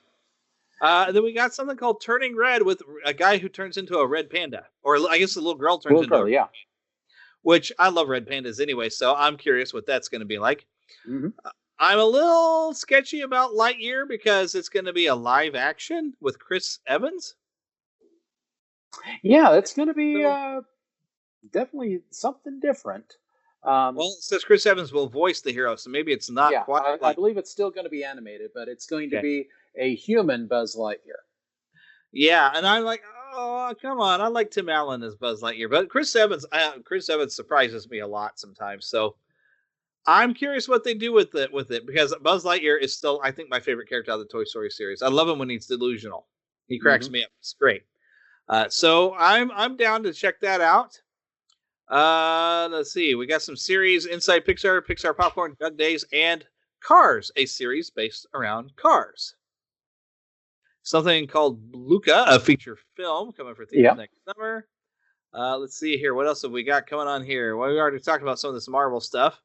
then we got something called Turning Red with a guy who turns into a red panda. Or I guess the little girl turns into a red panda. Which I love red pandas anyway, so I'm curious what that's going to be like. Mm-hmm. I'm a little sketchy about Lightyear because it's going to be a live action with Chris Evans. Yeah, that's going to be definitely something different. Well, it says Chris Evans will voice the hero, so maybe it's not quite. I believe it's still going to be animated, but it's going to be a human Buzz Lightyear. Yeah, and I'm like, oh, come on. I like Tim Allen as Buzz Lightyear, but Chris Evans surprises me a lot sometimes. So I'm curious what they do with it because Buzz Lightyear is still, I think, my favorite character out of the Toy Story series. I love him when he's delusional. He cracks me up. It's great. So I'm down to check that out. Let's see. We got some series Inside Pixar, Pixar Popcorn, Doug Days, and Cars, a series based around cars. Something called Luca, a feature film coming for theaters next summer. Let's see here. What else have we got coming on here? Well, we already talked about some of this Marvel stuff.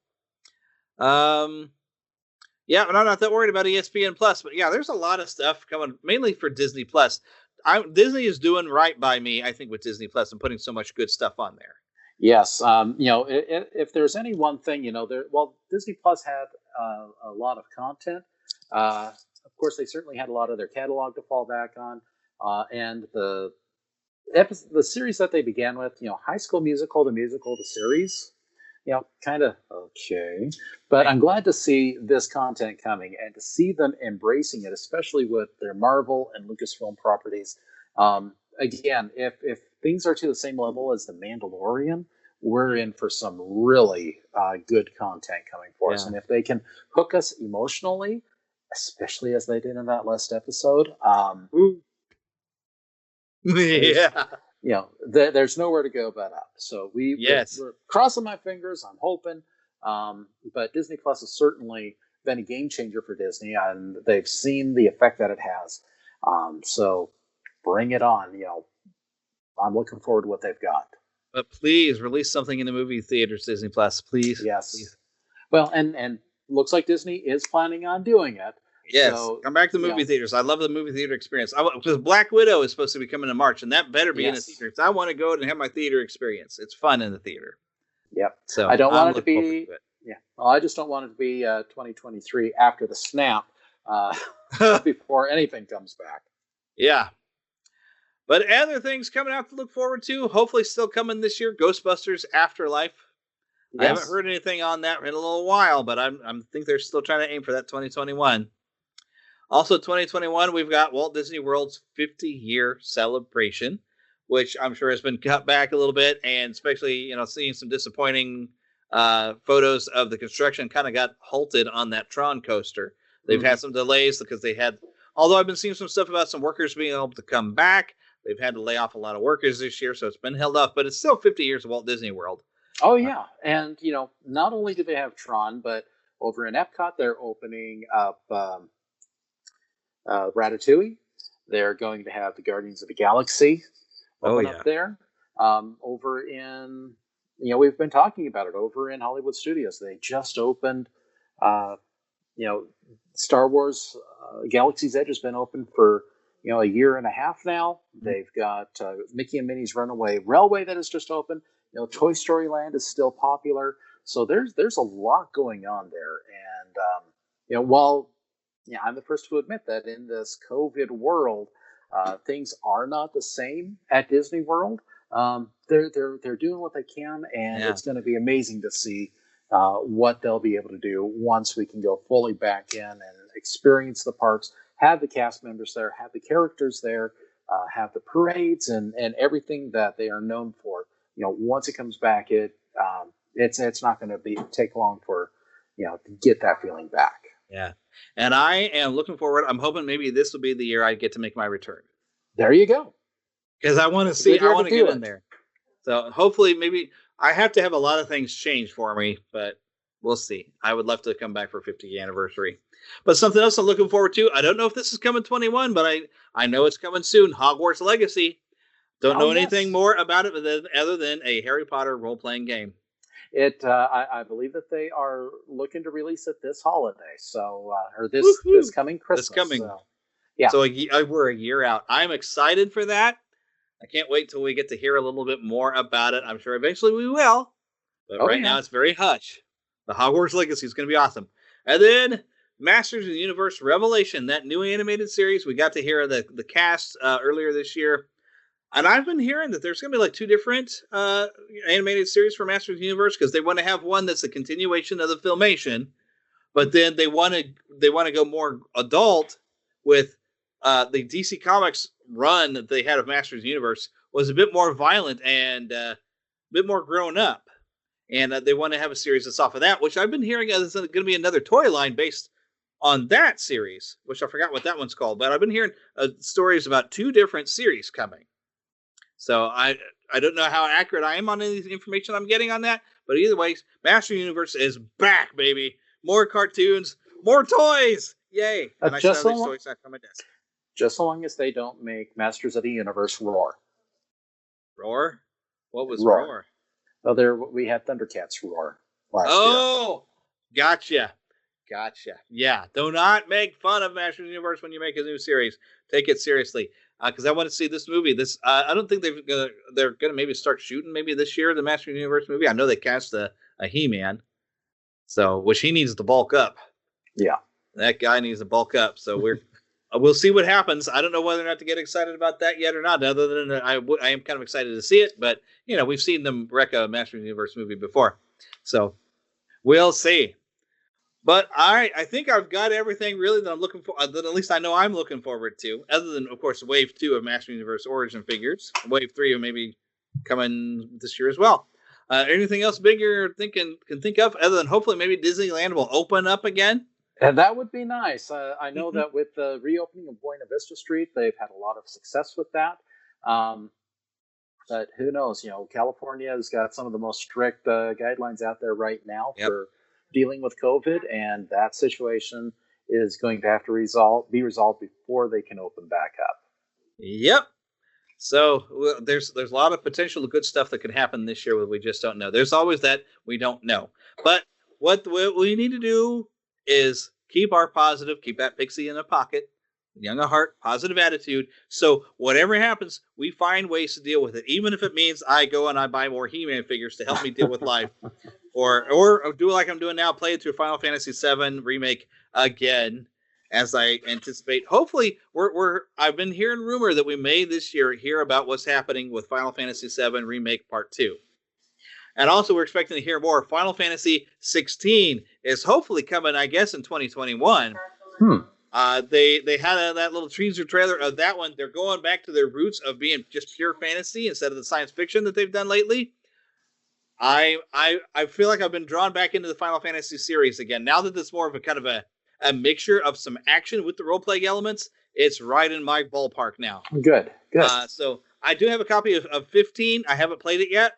But I'm not that worried about ESPN Plus. But yeah, there's a lot of stuff coming, mainly for Disney Plus. Disney is doing right by me, I think, with Disney Plus and putting so much good stuff on there. Yes, if there's any one thing, Disney Plus had a lot of content. Of course, they certainly had a lot of their catalog to fall back on, and the series that they began with, High School Musical, the series, kind of okay. But I'm glad to see this content coming and to see them embracing it, especially with their Marvel and Lucasfilm properties. Again, if things are to the same level as The Mandalorian, we're in for some really good content coming for us. And if they can hook us emotionally, especially as they did in that last episode, there's nowhere to go but up. So we're crossing my fingers. I'm hoping. But Disney Plus has certainly been a game changer for Disney, and they've seen the effect that it has. So bring it on. I'm looking forward to what they've got. But please release something in the movie theaters, Disney Plus, please. Yes. Please. Well, and looks like Disney is planning on doing it. Yes. So, come back to the movie theaters. I love the movie theater experience. Because Black Widow is supposed to be coming in March, and that better be in the theaters. I want to go and have my theater experience. It's fun in the theater. Yep. So I don't want it to be. Well, I just don't want it to be 2023 after the snap, before anything comes back. Yeah. But other things coming out to look forward to, hopefully still coming this year, Ghostbusters Afterlife. Yes. I haven't heard anything on that in a little while, but I think they're still trying to aim for that 2021. Also, 2021, we've got Walt Disney World's 50-year celebration, which I'm sure has been cut back a little bit, and especially, seeing some disappointing photos of the construction kind of got halted on that Tron coaster. They've had some delays because although I've been seeing some stuff about some workers being able to come back, they've had to lay off a lot of workers this year, so it's been held up, but it's still 50 years of Walt Disney World. Oh, yeah. And, not only do they have Tron, but over in Epcot, they're opening up Ratatouille. They're going to have the Guardians of the Galaxy open up there. Over in, we've been talking about it, over in Hollywood Studios. They just opened, Star Wars Galaxy's Edge has been open for, a year and a half now. They've got Mickey and Minnie's Runaway Railway that has just opened. Toy Story Land is still popular. So there's a lot going on there. And, while I'm the first to admit that in this COVID world, things are not the same at Disney World. They're doing what they can, and it's going to be amazing to see what they'll be able to do once we can go fully back in and experience the parks, have the cast members there, have the characters there, have the parades and everything that they are known for. Once it comes back, it's not going to take long for to get that feeling back. Yeah, and I am looking forward. I'm hoping maybe this will be the year I get to make my return. There you go. Because I want to see. I want to get in there. So hopefully, maybe I have to have a lot of things change for me, but we'll see. I would love to come back for 50th anniversary. But something else I'm looking forward to. I don't know if this is coming 21, but I know it's coming soon. Hogwarts Legacy. Don't know anything more about it other than a Harry Potter role-playing game. I believe that they are looking to release it this holiday, so or this coming Christmas. This coming, so, yeah. So we're a year out. I'm excited for that. I can't wait till we get to hear a little bit more about it. I'm sure eventually we will, but right now it's very hush. The Hogwarts Legacy is going to be awesome, and then Masters of the Universe Revelation, that new animated series. We got to hear the cast earlier this year. And I've been hearing that there's going to be like 2 different animated series for Masters of the Universe because they want to have one that's a continuation of the Filmation, but then they want to go more adult with the DC Comics run that they had of Masters of the Universe was a bit more violent and a bit more grown up, and they want to have a series that's off of that, which I've been hearing is going to be another toy line based on that series, which I forgot what that one's called, but I've been hearing stories about 2 different series coming. So I don't know how accurate I am on any of the information I'm getting on that, but either way, Master Universe is back, baby. More cartoons, more toys, yay! And I still have these toys sat on my desk. Just so long as they don't make Masters of the Universe Roar. Roar? What was Roar? Oh, we had Thundercats Roar last year. Gotcha. Yeah, do not make fun of Masters of the Universe when you make a new series. Take it seriously. Because I want to see this movie. I don't think they're gonna maybe start shooting maybe this year the Masters of the Universe movie. I know they cast a He-Man, so which he needs to bulk up. Yeah, that guy needs to bulk up. So we'll see what happens. I don't know whether or not to get excited about that yet or not. Other than I am kind of excited to see it, but we've seen them wreck a Masters of the Universe movie before, so we'll see. But all right, I think I've got everything really that I'm looking for. That at least I know I'm looking forward to. Other than, of course, Wave 2 of Master Universe Origin figures, Wave 3 of maybe coming this year as well. Anything else big you can think of, other than hopefully maybe Disneyland will open up again? And that would be nice. I know that with the reopening of Buena Vista Street, they've had a lot of success with that. But who knows? California has got some of the most strict guidelines out there right now for dealing with COVID, and that situation is going to have to be resolved before they can open back up. Yep. So there's a lot of potential good stuff that could happen this year that we just don't know. There's always that we don't know. But what we need to do is keep that pixie in the pocket, young at heart, positive attitude. So whatever happens, we find ways to deal with it, even if it means I go and I buy more He-Man figures to help me deal with life. Or do like I'm doing now, play it through Final Fantasy VII Remake again, as I anticipate. Hopefully, I've been hearing rumor that we may this year hear about what's happening with Final Fantasy VII Remake Part 2. And also, we're expecting to hear more. Final Fantasy 16 is hopefully coming, I guess, in 2021. They had that little teaser trailer of that one. They're going back to their roots of being just pure fantasy instead of the science fiction that they've done lately. I feel like I've been drawn back into the Final Fantasy series again. Now that it's more of a kind of a mixture of some action with the role-playing elements, it's right in my ballpark now. Good. So I do have a copy of 15. I haven't played it yet,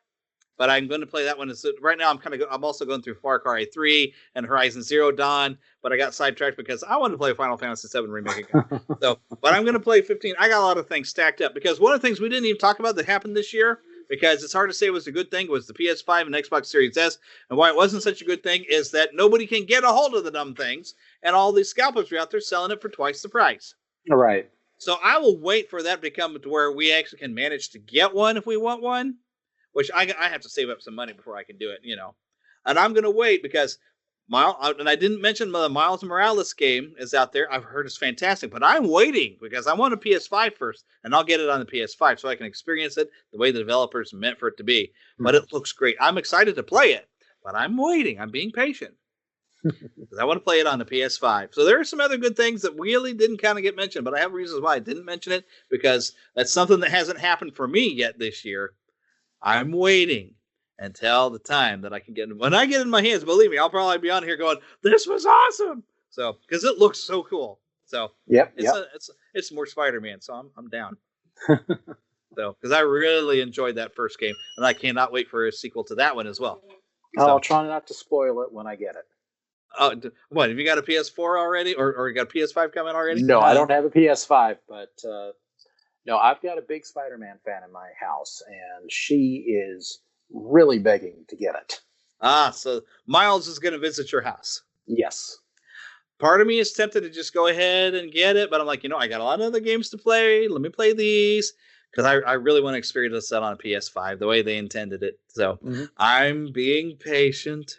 but I'm going to play that one. So right now I'm also going through Far Cry 3 and Horizon Zero Dawn, but I got sidetracked because I wanted to play Final Fantasy VII Remake again. But I'm going to play 15. I got a lot of things stacked up because one of the things we didn't even talk about that happened this year, because it's hard to say it was a good thing, was the PS5 and Xbox Series S. And why it wasn't such a good thing is that nobody can get a hold of the dumb things, and all these scalpers are out there selling it for twice the price. All right. So I will wait for that to come to where we actually can manage to get one if we want one, which I have to save up some money before I can do it, And I'm going to wait because and I didn't mention the Miles Morales game is out there. I've heard it's fantastic, but I'm waiting because I want a PS5 first, and I'll get it on the PS5 so I can experience it the way the developers meant for it to be. But it looks great. I'm excited to play it. but I'm waiting. I'm being patient. Because I want to play it on the PS5. So there are some other good things that really didn't kind of get mentioned, but I have reasons why I didn't mention it, because that's something that hasn't happened for me yet this year. I'm waiting until the time that I can get it. When I get it in my hands, believe me, I'll probably be on here going, this was awesome. So, because it looks so cool. So, it's more Spider-Man, so I'm down. So, because I really enjoyed that first game, and I cannot wait for a sequel to that one as well. So, I'll try not to spoil it when I get it. What, have you got a PS4 already, or you got a PS5 coming already? No, I don't have a PS5, but no, I've got a big Spider-Man fan in my house, and she is really begging to get it. So Miles is going to visit your house. Yes. Part of me is tempted to just go ahead and get it, but I'm like, I got a lot of other games to play. Let me play these. Because I really want to experience that on a PS5 the way they intended it. So I'm being patient.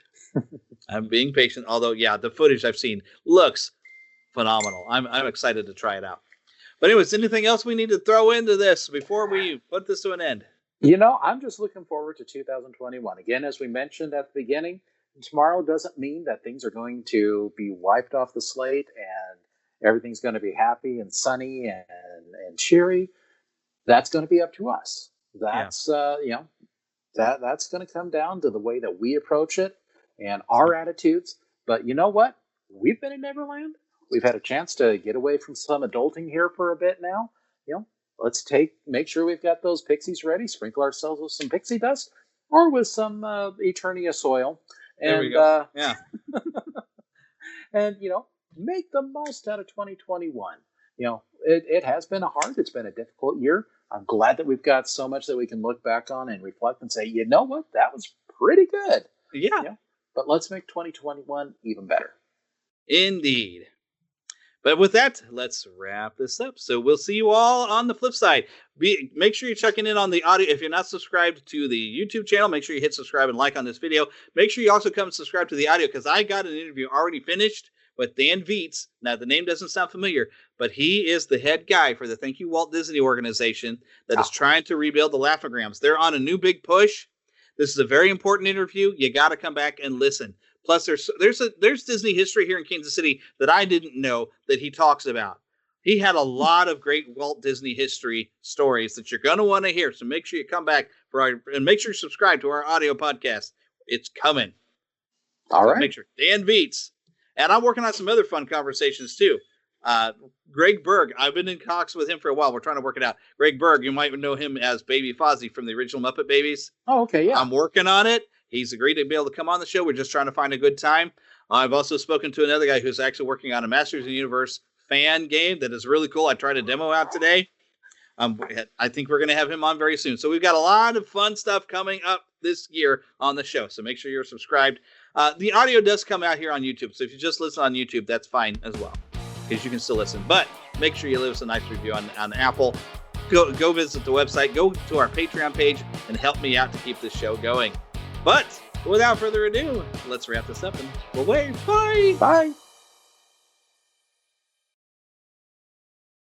I'm being patient. Although, the footage I've seen looks phenomenal. I'm excited to try it out. But anyways, anything else we need to throw into this before we put this to an end? I'm just looking forward to 2021. Again, as we mentioned at the beginning, tomorrow doesn't mean that things are going to be wiped off the slate and everything's going to be happy and sunny and cheery. That's going to be up to us. That's that's going to come down to the way that we approach it and our attitudes. But you know what? We've been in Neverland. We've had a chance to get away from some adulting here for a bit now. Let's make sure we've got those pixies ready. Sprinkle ourselves with some pixie dust or with some Eternia soil. And, there we go. And make the most out of 2021. It has been it's been a difficult year. I'm glad that we've got so much that we can look back on and reflect and say, you know what, that was pretty good. Yeah. But let's make 2021 even better. Indeed. But with that, let's wrap this up. So we'll see you all on the flip side. Make sure you're checking in on the audio. If you're not subscribed to the YouTube channel, make sure you hit subscribe and like on this video. Make sure you also come subscribe to the audio, because I got an interview already finished with Dan Viets. Now, the name doesn't sound familiar, but he is the head guy for the Thank You Walt Disney organization that is trying to rebuild the Laugh-O-Grams. They're on a new big push. This is a very important interview. You got to come back and listen. Plus, there's Disney history here in Kansas City that I didn't know that he talks about. He had a lot of great Walt Disney history stories that you're going to want to hear. So make sure you come back and make sure you subscribe to our audio podcast. It's coming. All right. Make sure. Dan Viets. And I'm working on some other fun conversations, too. Greg Berg, I've been in talks with him for a while. We're trying to work it out. Greg Berg, you might know him as Baby Fozzie from the original Muppet Babies. Oh, okay, yeah. I'm working on it. He's agreed to be able to come on the show. We're just trying to find a good time. I've also spoken to another guy who's actually working on a Masters of the Universe fan game that is really cool. I tried a demo out today. I think we're going to have him on very soon. So we've got a lot of fun stuff coming up this year on the show. So make sure you're subscribed. The audio does come out here on YouTube. So if you just listen on YouTube, that's fine as well, because you can still listen. But make sure you leave us a nice review on Apple. Go visit the website. Go to our Patreon page and help me out to keep this show going. But without further ado, let's wrap this up and we'll wave. Bye. Bye.